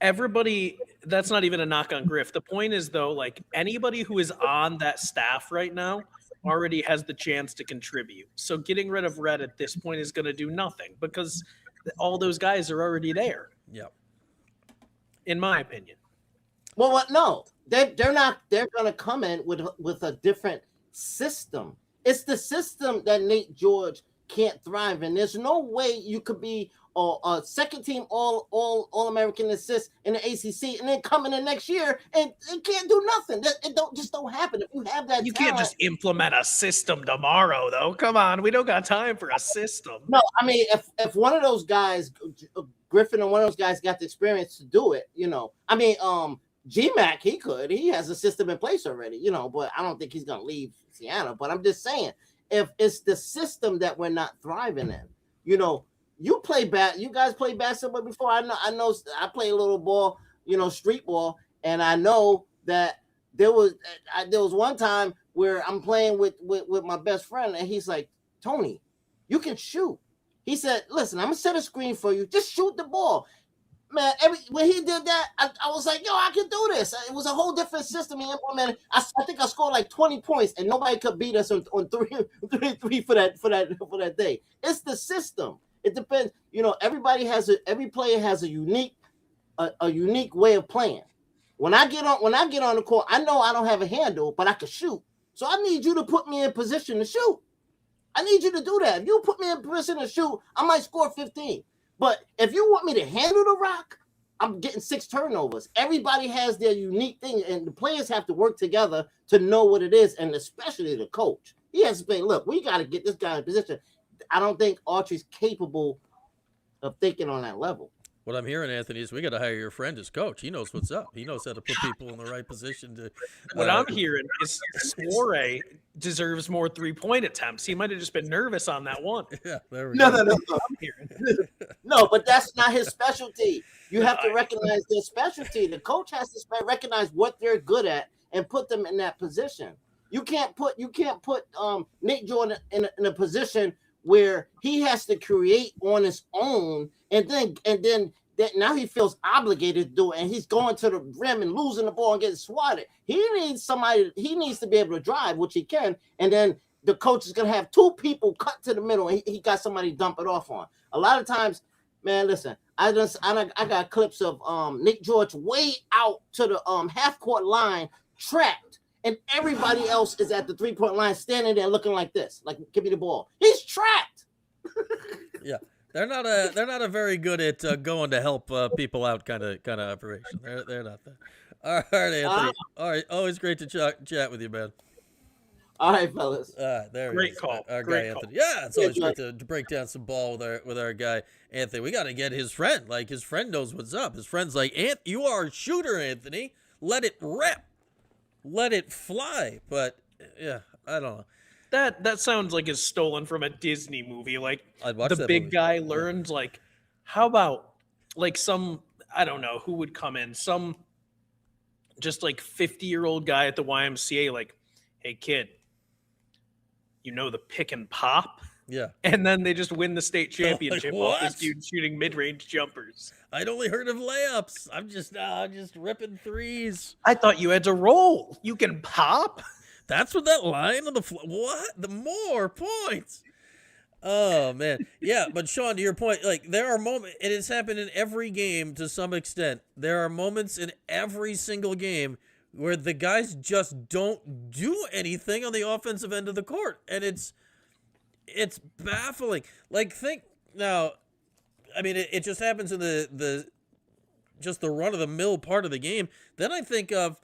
Everybody, that's not even a knock on Griff. The point is, though, like anybody who is on that staff right now already has the chance to contribute. So getting rid of Red at this point is going to do nothing because all those guys are already there. Yep. In my opinion. Well, what? No, they're not. They're going to come in with a different system. It's the system that Nate George can't thrive in. There's no way you could be a second team all American assist in the ACC and then come in the next year and it can't do nothing. It don't happen. If you have that, you talent, can't just implement a system tomorrow, though. Come on, we don't got time for a system. No, I mean, if one of those guys, Griffin, or one of those guys got the experience to do it, I mean, GMAC, he has a system in place already, but I don't think he's gonna leave Seattle. But I'm just saying, if it's the system that we're not thriving in, you guys play basketball before. I know I play a little ball, street ball, and I know that there was one time where I'm playing with my best friend, and he's like, Tony, you can shoot. He said, listen, I'm gonna set a screen for you, just shoot the ball. Man, when he did that, I was like, yo, I can do this. It was a whole different system he implemented. I think I scored like 20 points, and nobody could beat us on three for that day. It's the system. It depends. Every player has a unique way of playing. When I get on the court, I know I don't have a handle, but I can shoot. So I need you to put me in position to shoot. I need you to do that. If you put me in position to shoot, I might score 15. But if you want me to handle the rock, I'm getting 6 turnovers. Everybody has their unique thing, and the players have to work together to know what it is, and especially the coach. He has to say, look, we got to get this guy in position. I don't think Autry's capable of thinking on that level. What I'm hearing, Anthony, is we got to hire your friend as coach. He knows what's up. He knows how to put people in the right position. To. What I'm hearing is Soiree deserves more 3-point attempts. He might have just been nervous on that one. Yeah, there we go. No. I'm hearing. No, but that's not his specialty. You have to recognize their specialty. The coach has to recognize what they're good at and put them in that position. You can't put Nate Jordan in a position where he has to create on his own, and then now he feels obligated to do it, and he's going to the rim and losing the ball and getting swatted. He needs to be able to drive, which he can, and then the coach is going to have 2 people cut to the middle, and he got somebody to dump it off on. A lot of times, man, listen, I got clips of Nick George way out to the half-court line, trapped, and everybody else is at the 3-point line standing there looking like this, like, give me the ball. He's trapped. Yeah, they're not a very good at going to help people out kind of operation. They're not that. All right, Anthony. All right, always great to chat with you, man. All right, fellas. There Great call. Our Great guy call. Anthony. Yeah, it's always great to break down some ball with our guy Anthony. We got to get his friend. Like, his friend knows what's up. His friend's like, you are a shooter, Anthony. Let it rip. Let it fly. But yeah, I don't know. That sounds like it's stolen from a Disney movie. Like, I'd watch the that big movie. guy learns, like, how about like some, I don't know who would come in, some just like 50-year-old guy at the YMCA, like, hey kid, the pick and pop? Yeah. And then they just win the state championship off this what? dude shooting mid-range jumpers. I'd only heard of layups. I'm just ripping threes. I thought you had to roll. You can pop? That's what that line on the what? The more points. Oh man, yeah. But Sean, to your point, like there are moments. It has happened in every game to some extent. There are moments in every single game where the guys just don't do anything on the offensive end of the court, and it's baffling. Like think now, I mean, it just happens in the just the run of the mill part of the game. Then I think of,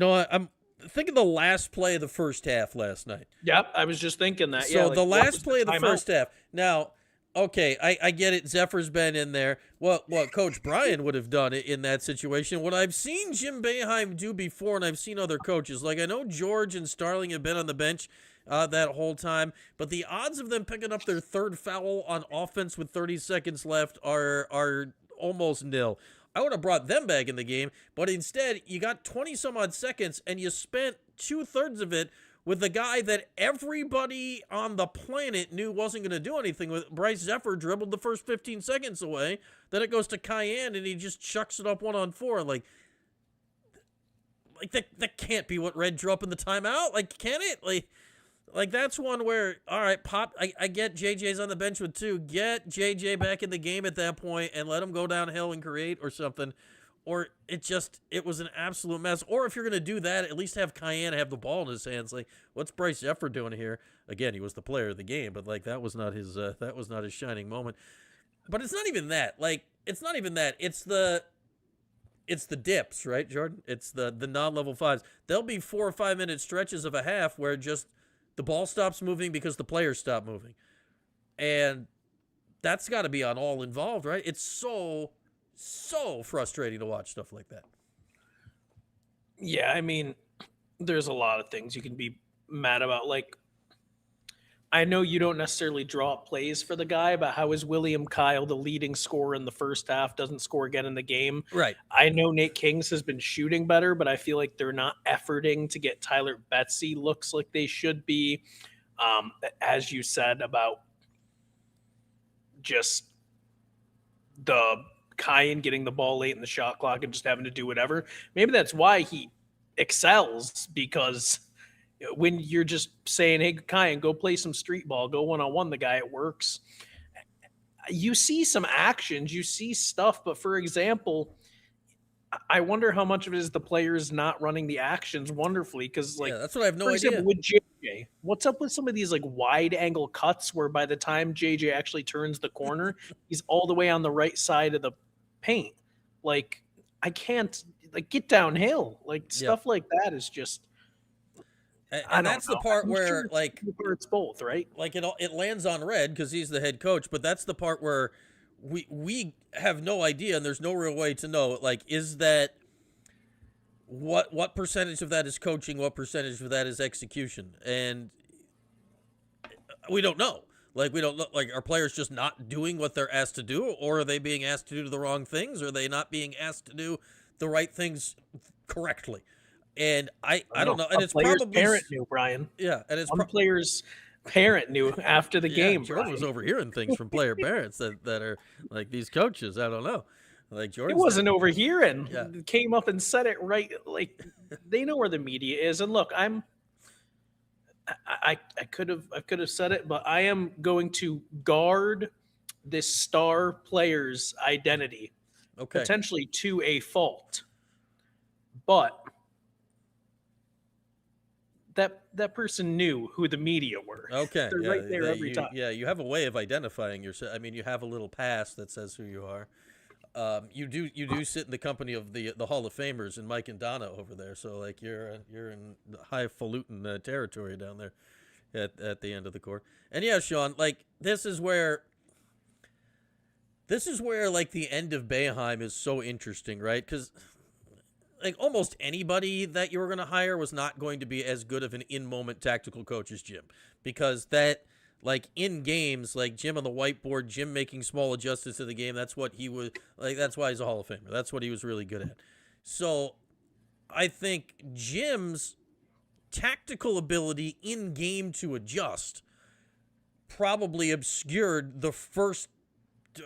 I'm thinking the last play of the first half last night. Yep, I was just thinking that. So yeah, like, the what last was play of the timeout? first half. Now, okay, I get it. Zephyr's been in there. What Coach Brian would have done in that situation. What I've seen Jim Boeheim do before, and I've seen other coaches, like I know George and Starling have been on the bench that whole time, but the odds of them picking up their third foul on offense with 30 seconds left are almost nil. I would have brought them back in the game, but instead you got 20 some odd seconds and you spent 2/3 of it with the guy that everybody on the planet knew wasn't going to do anything with. Bryce Zephyr dribbled the first 15 seconds away. Then it goes to Cayenne and he just chucks it up 1-on-4. Like that can't be what Red drew up in the timeout. Like, can it? Like that's one where, all right, Pop, I get JJ's on the bench with 2. Get JJ back in the game at that point and let him go downhill and create or something. Or it was an absolute mess. Or if you're going to do that, at least have Cayenne have the ball in his hands. Like, what's Bryce Zephyr doing here? Again, he was the player of the game, but like that was not his shining moment. But it's not even that. Like, it's not even that. It's the dips, right, Jordan? It's the non-level 5s. There'll be 4 or 5 minute stretches of a half where just the ball stops moving because the players stop moving. And that's got to be on all involved, right? It's so frustrating to watch stuff like that. Yeah, I mean, there's a lot of things you can be mad about. Like, I know you don't necessarily draw up plays for the guy, but how is William Kyle the leading scorer in the first half, doesn't score again in the game? Right. I know Nate Kings has been shooting better, but I feel like they're not efforting to get Tyler Betsy looks like they should be. As you said about just the Cayenne getting the ball late in the shot clock and just having to do whatever. Maybe that's why he excels, because when you're just saying, hey, Cayenne, go play some street ball, go one-on-one the guy, it works. You see some actions, you see stuff, but for example, I wonder how much of it is the players not running the actions wonderfully, because like, yeah, that's what I have no for idea. example, with JJ, what's up with some of these like wide angle cuts where by the time JJ actually turns the corner, he's all the way on the right side of the paint? Like, I can't like get downhill. Like stuff like that is just. And that's the part where like it's both, right? Like it lands on Red because he's the head coach, but that's the part where we have no idea and there's no real way to know. Like, is that what percentage of that is coaching, what percentage of that is execution, and we don't know. Like, we don't know. Like, are players just not doing what they're asked to do, or are they being asked to do the wrong things? Or are they not being asked to do the right things correctly? And I don't know. And it's probably parent knew, Brian. Yeah, and it's one player's parent knew after the game. Jordan was overhearing things from player parents that are like these coaches. I don't know. Like Jordan, it wasn't overhearing. Yeah. Came up and said it right. Like, they know where the media is. And look, I could have said it, but I am going to guard this star player's identity, potentially to a fault. But that person knew who the media were. Okay, they're right there every time. Yeah, you have a way of identifying yourself. I mean, you have a little pass that says who you are. You do sit in the company of the Hall of Famers and Mike and Donna over there. So like you're in highfalutin territory down there at the end of the court. And yeah, Sean, like this is where like the end of Boeheim is so interesting, right? Because like almost anybody that you were going to hire was not going to be as good of an in-moment tactical coach as Jim, because that like in games, like Jim on the whiteboard, Jim making small adjustments to the game. That's what he was like. That's why he's a Hall of Famer. That's what he was really good at. So I think Jim's tactical ability in game to adjust probably obscured the first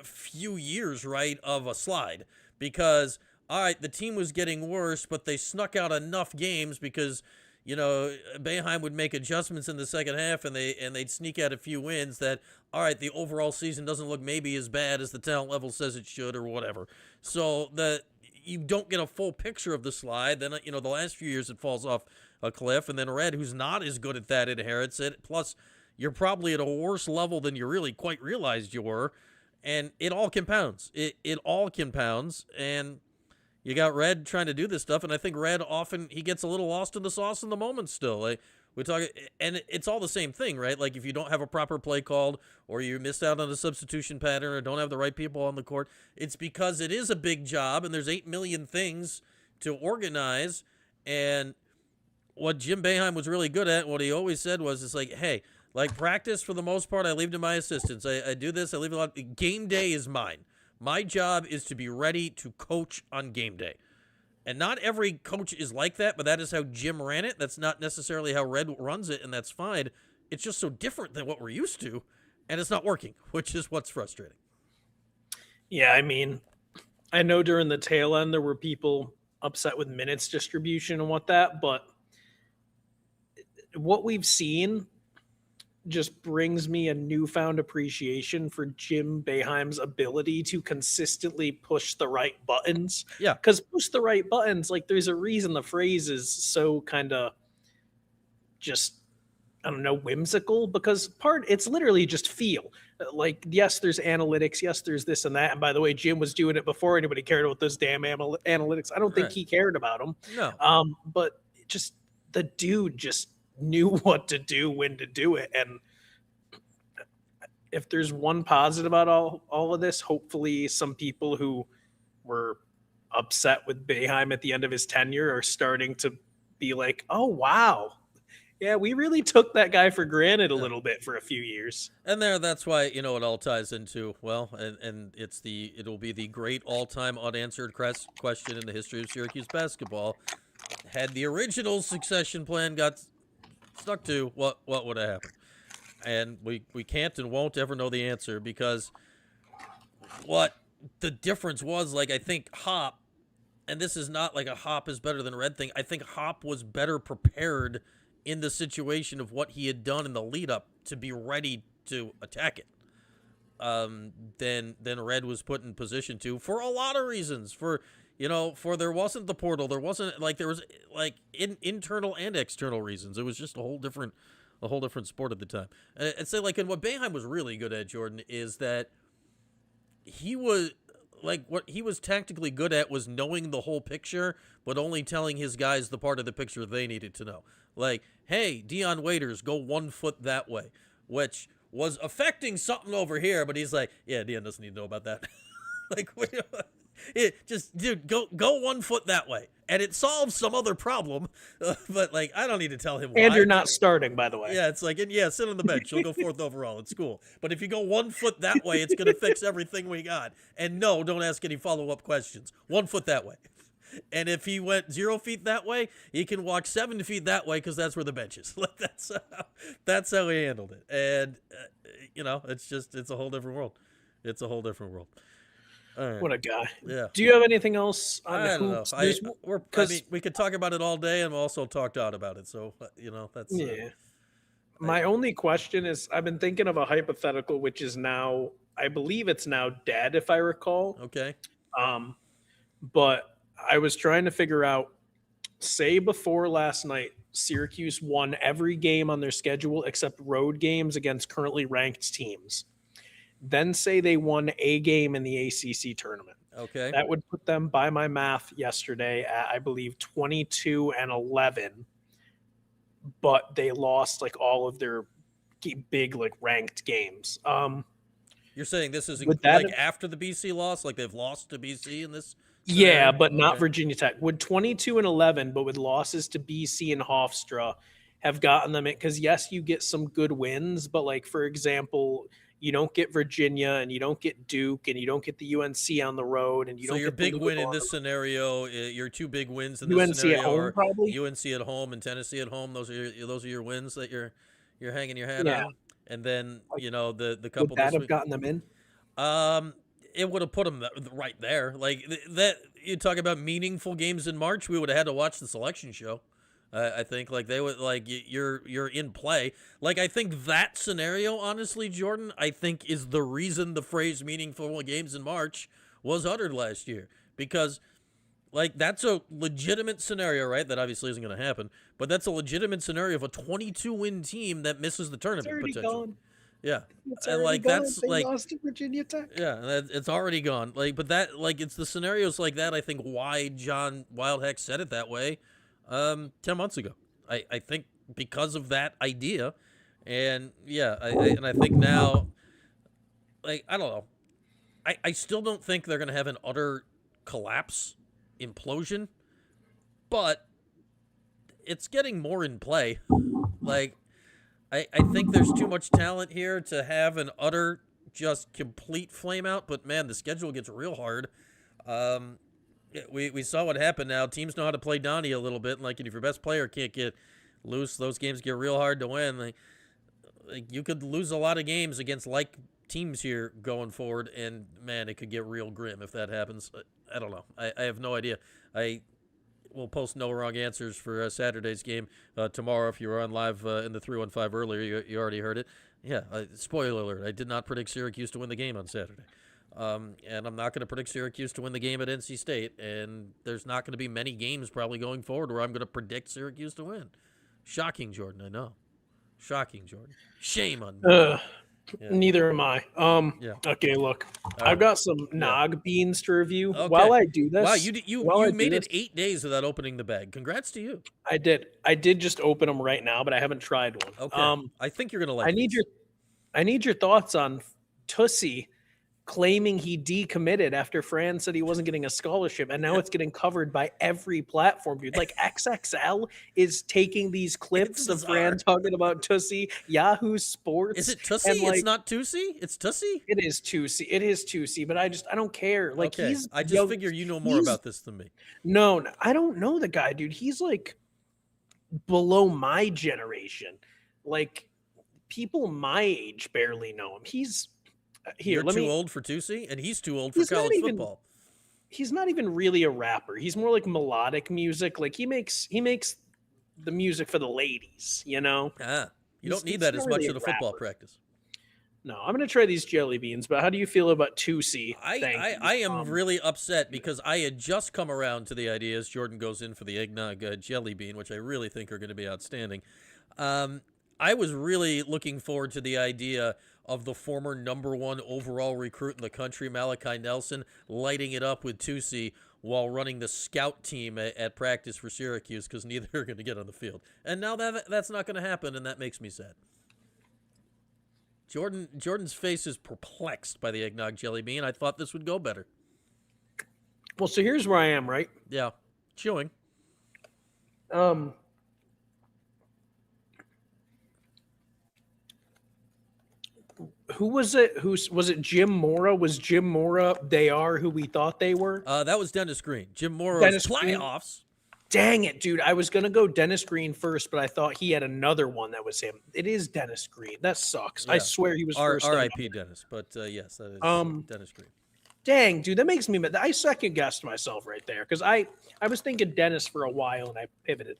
few years, right, of a slide, because all right, the team was getting worse, but they snuck out enough games because Boeheim would make adjustments in the second half, and they'd sneak out a few wins that, all right, the overall season doesn't look maybe as bad as the talent level says it should or whatever. So that you don't get a full picture of the slide. Then, the last few years it falls off a cliff, and then Red, who's not as good at that, inherits it. Plus, you're probably at a worse level than you really quite realized you were, and it all compounds. It all compounds, and you got Red trying to do this stuff, and I think Red often he gets a little lost in the sauce in the moment still. Like we talk, and it's all the same thing, right? Like if you don't have a proper play called, or you missed out on a substitution pattern, or don't have the right people on the court, it's because it is a big job, and there's 8 million things to organize. And what Jim Boeheim was really good at, what he always said was, it's like, hey, like practice for the most part, I leave to my assistants. I do this, I leave a lot. Game day is mine. My job is to be ready to coach on game day. And not every coach is like that, but that is how Jim ran it. That's not necessarily how Red runs it, and that's fine. It's just so different than what we're used to, and it's not working, which is what's frustrating. Yeah, I mean, I know during the tail end there were people upset with minutes distribution and but what we've seen just brings me a newfound appreciation for Jim Boeheim's ability to consistently push the right buttons. Yeah. Because push the right buttons, like there's a reason the phrase is so kind of just, I don't know, whimsical, because it's literally just feel. Like, yes, there's analytics. Yes, there's this and that. And by the way, Jim was doing it before anybody cared about those damn analytics. I don't think he cared about them. No. But just the dude just knew what to do, when to do it. And if there's one positive about all of this, hopefully some people who were upset with Boeheim at the end of his tenure are starting to be like, oh, wow. Yeah, we really took that guy for granted a little bit for a few years. And that's why, it all ties into, well, and it'll be the great all-time unanswered question in the history of Syracuse basketball. Had the original succession plan got stuck to, what would have happened? And we can't and won't ever know the answer, because what the difference was, like, I think Hop, and this is not like a Hop is better than Red thing, I think Hop was better prepared in the situation of what he had done in the lead up to be ready to attack it, than Red was put in position to, for a lot of reasons. For there wasn't the portal, there wasn't there was internal and external reasons. It was just a whole different sport at the time. I'd say, and what Boeheim was really good at, Jordan, is that he was what he was tactically good at was knowing the whole picture, but only telling his guys the part of the picture they needed to know. Like, hey, Dion Waiters, go 1 foot that way, which was affecting something over here, but he's like, yeah, Dion doesn't need to know about that. Dude, go 1 foot that way, and it solves some other problem. But I don't need to tell him why. And you're not starting, by the way. Yeah, it's sit on the bench. You'll go 4th overall. It's cool. But if you go 1 foot that way, it's gonna fix everything we got. And no, don't ask any follow-up questions. 1 foot that way. And if he went 0 feet that way, he can walk 7 feet that way, because that's where the bench is. That's how he handled it. And it's a whole different world. It's a whole different world. All right. What a guy. Yeah. Do you have anything else on I don't hoops? know. We could talk about it all day, and we'll also talk out about it. So, that's... Yeah. My only question is, I've been thinking of a hypothetical, which is now, I believe it's now dead, if I recall. Okay. But I was trying to figure out, say before last night, Syracuse won every game on their schedule except road games against currently ranked teams. Then say they won a game in the ACC tournament. Okay. That would put them, by my math yesterday, at, I believe, 22-11. But they lost all of their big ranked games. You're saying this is after the BC loss? Like they've lost to BC in this? Yeah, but not Virginia Tech. Would 22-11, but with losses to BC and Hofstra, have gotten them in? Because yes, you get some good wins, but for example, you don't get Virginia, and you don't get Duke, and you don't get the UNC on the road, and you don't. So your get big win in this scenario, your 2 big wins in UNC this scenario, at home, probably. UNC at home and Tennessee at home. Those are your wins that you're hanging your hat on. And then the couple. Would that have gotten them in? It would have put them right there. That you talk about meaningful games in March, we would have had to watch the selection show. I think like they would like you're in play. Like I think that scenario, honestly, Jordan, I think is the reason the phrase "meaningful games in March" was uttered last year, because like that's a legitimate scenario, right? That obviously isn't going to happen, but that's a legitimate scenario of a 22-win team that misses the tournament potentially. Gone. Yeah, It's and already like gone. that's They like lost to Virginia Tech. yeah, it's already gone. Like, but that like it's the scenarios like that. I think why John Wildheck said it that way 10 months ago. I think because of that idea, and yeah, I think now, like I don't know, I still don't think they're gonna have an utter collapse, implosion, but it's getting more in play. Like I think there's too much talent here to have an utter just complete flame out, but man, the schedule gets real hard. We saw what happened now. Teams know how to play Donnie a little bit. Like, if your best player can't get loose, those games get real hard to win. Like you could lose a lot of games against like teams here going forward, and man, it could get real grim if that happens. I don't know. I have no idea. I will post no wrong answers for Saturday's game tomorrow. If you were on live in the 315 earlier, you already heard it. Yeah, spoiler alert, I did not predict Syracuse to win the game on Saturday. And I'm not going to predict Syracuse to win the game at NC State, and there's not going to be many games probably going forward where I'm going to predict Syracuse to win. Shocking, Jordan, I know. Shocking, Jordan. Shame on me. Yeah. Neither am I. Yeah. Okay, look. I've got some nog beans to review. Okay. While I do this. Wow, you made it 8 days without opening the bag. Congrats to you. I did. I did just open them right now, but I haven't tried one. Okay. I think you're gonna like I need your thoughts on Tussie claiming he decommitted after Fran said he wasn't getting a scholarship, and now it's getting covered by every platform, dude. Like XXL is taking these clips of Fran talking about Tussie. Yahoo Sports. Is it Tussie? Like, it's not Tussie? It's Tussie? It is Tussie. It is Tussie, but I don't care. Like okay. I just figure you know more about this than me. No, I don't know the guy, dude. He's like below my generation. Like people my age barely know him. He's You're too old for Tussie, and he's too old for college football. He's not even really a rapper. He's more like melodic music. Like he makes the music for the ladies, you know? You don't need that as much at a football practice. No, I'm going to try these jelly beans, but how do you feel about Tussie? I am really upset because I had just come around to the idea as Jordan goes in for the eggnog jelly bean, which I really think are going to be outstanding. I was really looking forward to the idea of the former #1 overall recruit in the country, Malachi Nelson, lighting it up with Tussie while running the scout team at practice for Syracuse, because neither are going to get on the field. And now that's not going to happen, and that makes me sad. Jordan's face is perplexed by the eggnog jelly bean. I thought this would go better. Well, so here's where I am, right? Yeah, chewing. Who was it? Was it Jim Mora? Was Jim Mora they are who we thought they were? That was Dennis Green. Jim Mora's playoffs. Dang it, dude. I was going to go Dennis Green first, but I thought he had another one that was him. It is Dennis Green. That sucks. Yeah. I swear he was first. R.I.P. Dennis, but yes, that is Dennis Green. Dang, dude, that makes me mad. I second guessed myself right there because I was thinking Dennis for a while and I pivoted.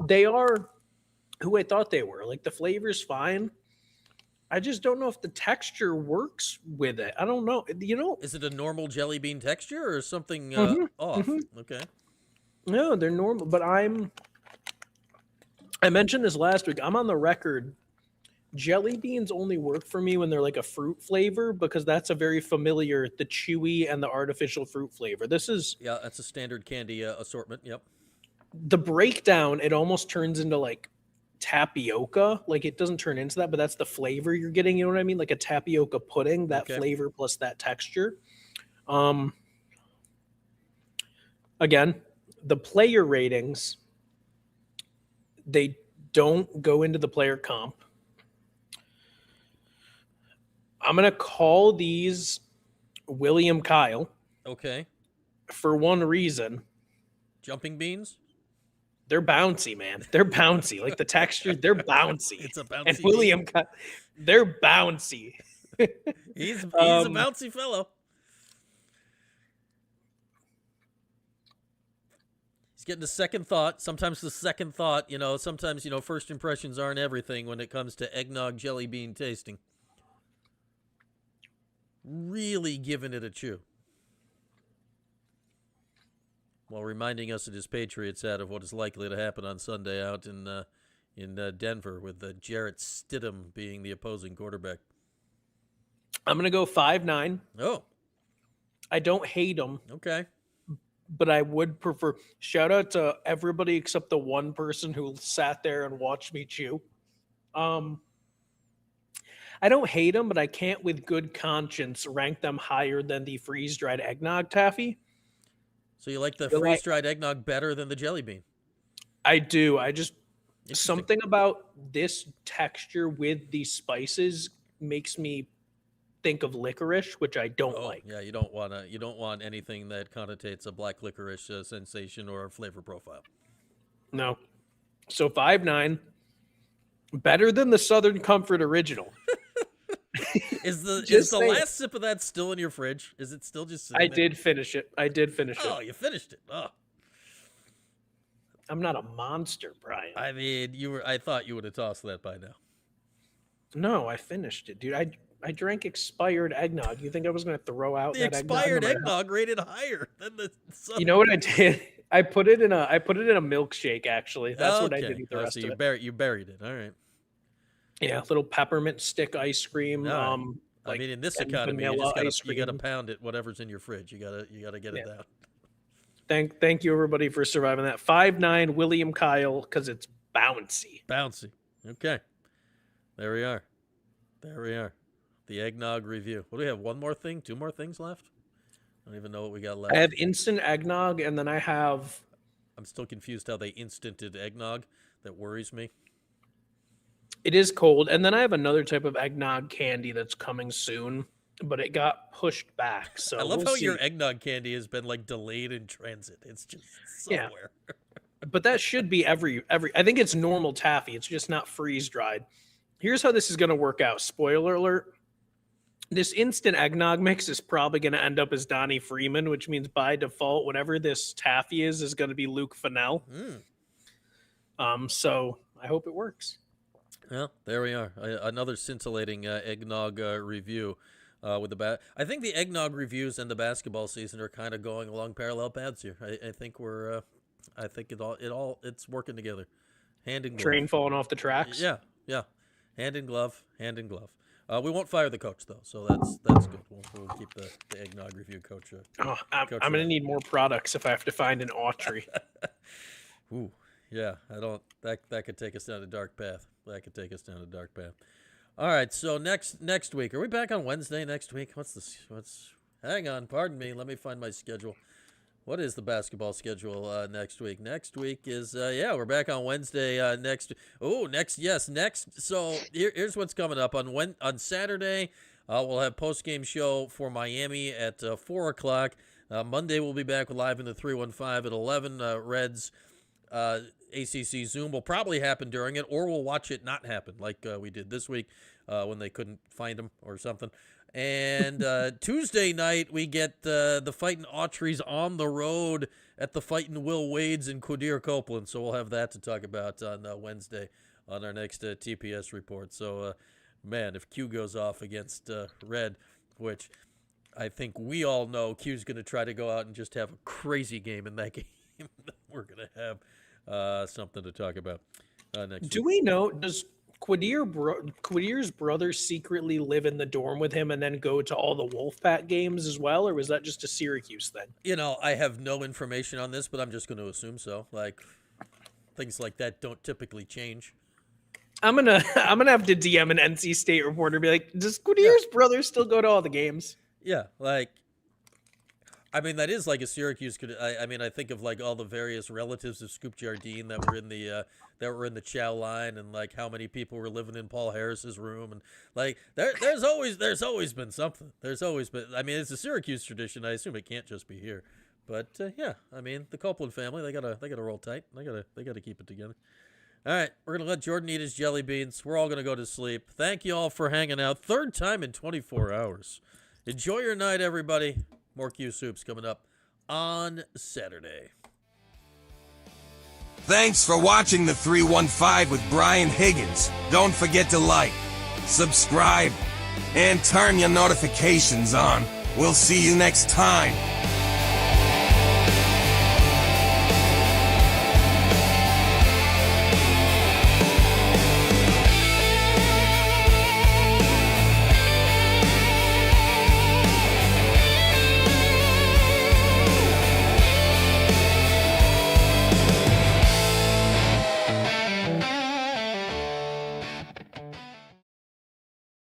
They are who I thought they were. Like the flavor's fine. I just don't know if the texture works with it. I don't know. You know, is it a normal jelly bean texture or something off? Mm-hmm. Okay. No, they're normal. But I mentioned this last week. I'm on the record. Jelly beans only work for me when they're like a fruit flavor because that's a very familiar, the chewy and the artificial fruit flavor. This is that's a standard candy assortment. Yep. The breakdown, it almost turns into like tapioca. Like it doesn't turn into that, but that's the flavor you're getting. You know what I mean? Like a tapioca pudding, that flavor plus that texture. Again, the player ratings, they don't go into the player comp. I'm going to call these William Kyle. Okay. For one reason. Jumping beans? They're bouncy, man. They're bouncy. Like the texture, they're bouncy. It's a bouncy. And William Kyle, they're bouncy. He's a bouncy fellow. He's getting a second thought. Sometimes the second thought, sometimes, first impressions aren't everything when it comes to eggnog jelly bean tasting. Really giving it a chew. While reminding us at his Patriots hat of what is likely to happen on Sunday out in Denver with Jarrett Stidham being the opposing quarterback. I'm going to go 5-9. Oh. I don't hate him. Okay. But I would prefer. Shout out to everybody except the one person who sat there and watched me chew. I don't hate them, but I can't with good conscience rank them higher than the freeze-dried eggnog taffy. So you like the freeze-dried eggnog better than the jelly bean? I do. I just something about this texture with these spices makes me think of licorice, which I don't like. Yeah, you don't want anything that connotates a black licorice sensation or a flavor profile. No. So 5-9, better than the Southern Comfort original. Is the last sip of that still in your fridge? Is it still just sitting I there? did finish it. Oh, you finished it. Oh. I'm not a monster, Brian. I mean, I thought you would have tossed that by now. No, I finished it, dude. I drank expired eggnog. You think I was going to throw out the that expired eggnog rated higher than the Southern. You know what I did? I put it in a milkshake, actually. That's what I did with the rest of it. You buried it. All right. Yeah, little peppermint stick ice cream. No. I mean, in this economy, you got to pound it. Whatever's in your fridge, you gotta get it down. Thank you everybody for surviving that. 5-9 William Kyle because it's bouncy. Bouncy. Okay. There we are. The eggnog review. What do we have? One more thing? Two more things left? I don't even know what we got left. I have instant eggnog, and then I have. I'm still confused how they instanted eggnog. That worries me. It is cold. And then I have another type of eggnog candy that's coming soon, but it got pushed back. So I love how your eggnog candy has been like delayed in transit. It's just somewhere. Yeah. But that should be every I think it's normal taffy. It's just not freeze dried. Here's how this is going to work out. Spoiler alert. This instant eggnog mix is probably going to end up as Donnie Freeman, which means by default, whatever this taffy is going to be Luke Fennell. So I hope it works. Well, there we are. Another scintillating eggnog review with the I think the eggnog reviews and the basketball season are kind of going along parallel paths here. I think we're, I think it's working together, hand in glove. Train falling off the tracks. Yeah, hand in glove. We won't fire the coach though, so that's good. We'll keep the eggnog review coach. I'm gonna need more products if I have to find an Autry. Ooh. Yeah, I don't. That could take us down a dark path. All right, so next week, are we back on Wednesday next week? Hang on, pardon me. Let me find my schedule. What is the basketball schedule next week? Next week is we're back on Wednesday next. Next. So here's what's coming up on Saturday. We'll have post-game show for Miami at 4:00. Monday we'll be back live in the 315 at 11. Reds. ACC Zoom will probably happen during it, or we'll watch it not happen like we did this week when they couldn't find him or something. And Tuesday night, we get the Fightin' Autry's on the road at the Fightin' Will Wades in Quadir Copeland. So we'll have that to talk about on Wednesday on our next TPS report. So, man, if Q goes off against Red, which I think we all know Q's going to try to go out and just have a crazy game in that game, we're going to have something to talk about next week. Do we know, does Quadir's brother secretly live in the dorm with him and then go to all the Wolfpack games as well, or was that just a Syracuse thing? I have no information on this, but I'm just going to assume so. Like, things like that don't typically change. I'm gonna have to DM an NC State reporter and be like, does Quadir's brother still go to all the games? Yeah, like, I mean, that is like a Syracuse. I mean, I think of like all the various relatives of Scoop Jardine that were in the chow line, and like how many people were living in Paul Harris's room, and like there's always been something. There's always been. I mean, it's a Syracuse tradition. I assume it can't just be here, but yeah. I mean, the Copeland family, they gotta roll tight. They gotta keep it together. All right, we're gonna let Jordan eat his jelly beans. We're all gonna go to sleep. Thank you all for hanging out. Third time in 24 hours. Enjoy your night, everybody. More Q Soups coming up on Saturday. Thanks for watching the 315 with Brian Higgins. Don't forget to like, subscribe, and turn your notifications on. We'll see you next time.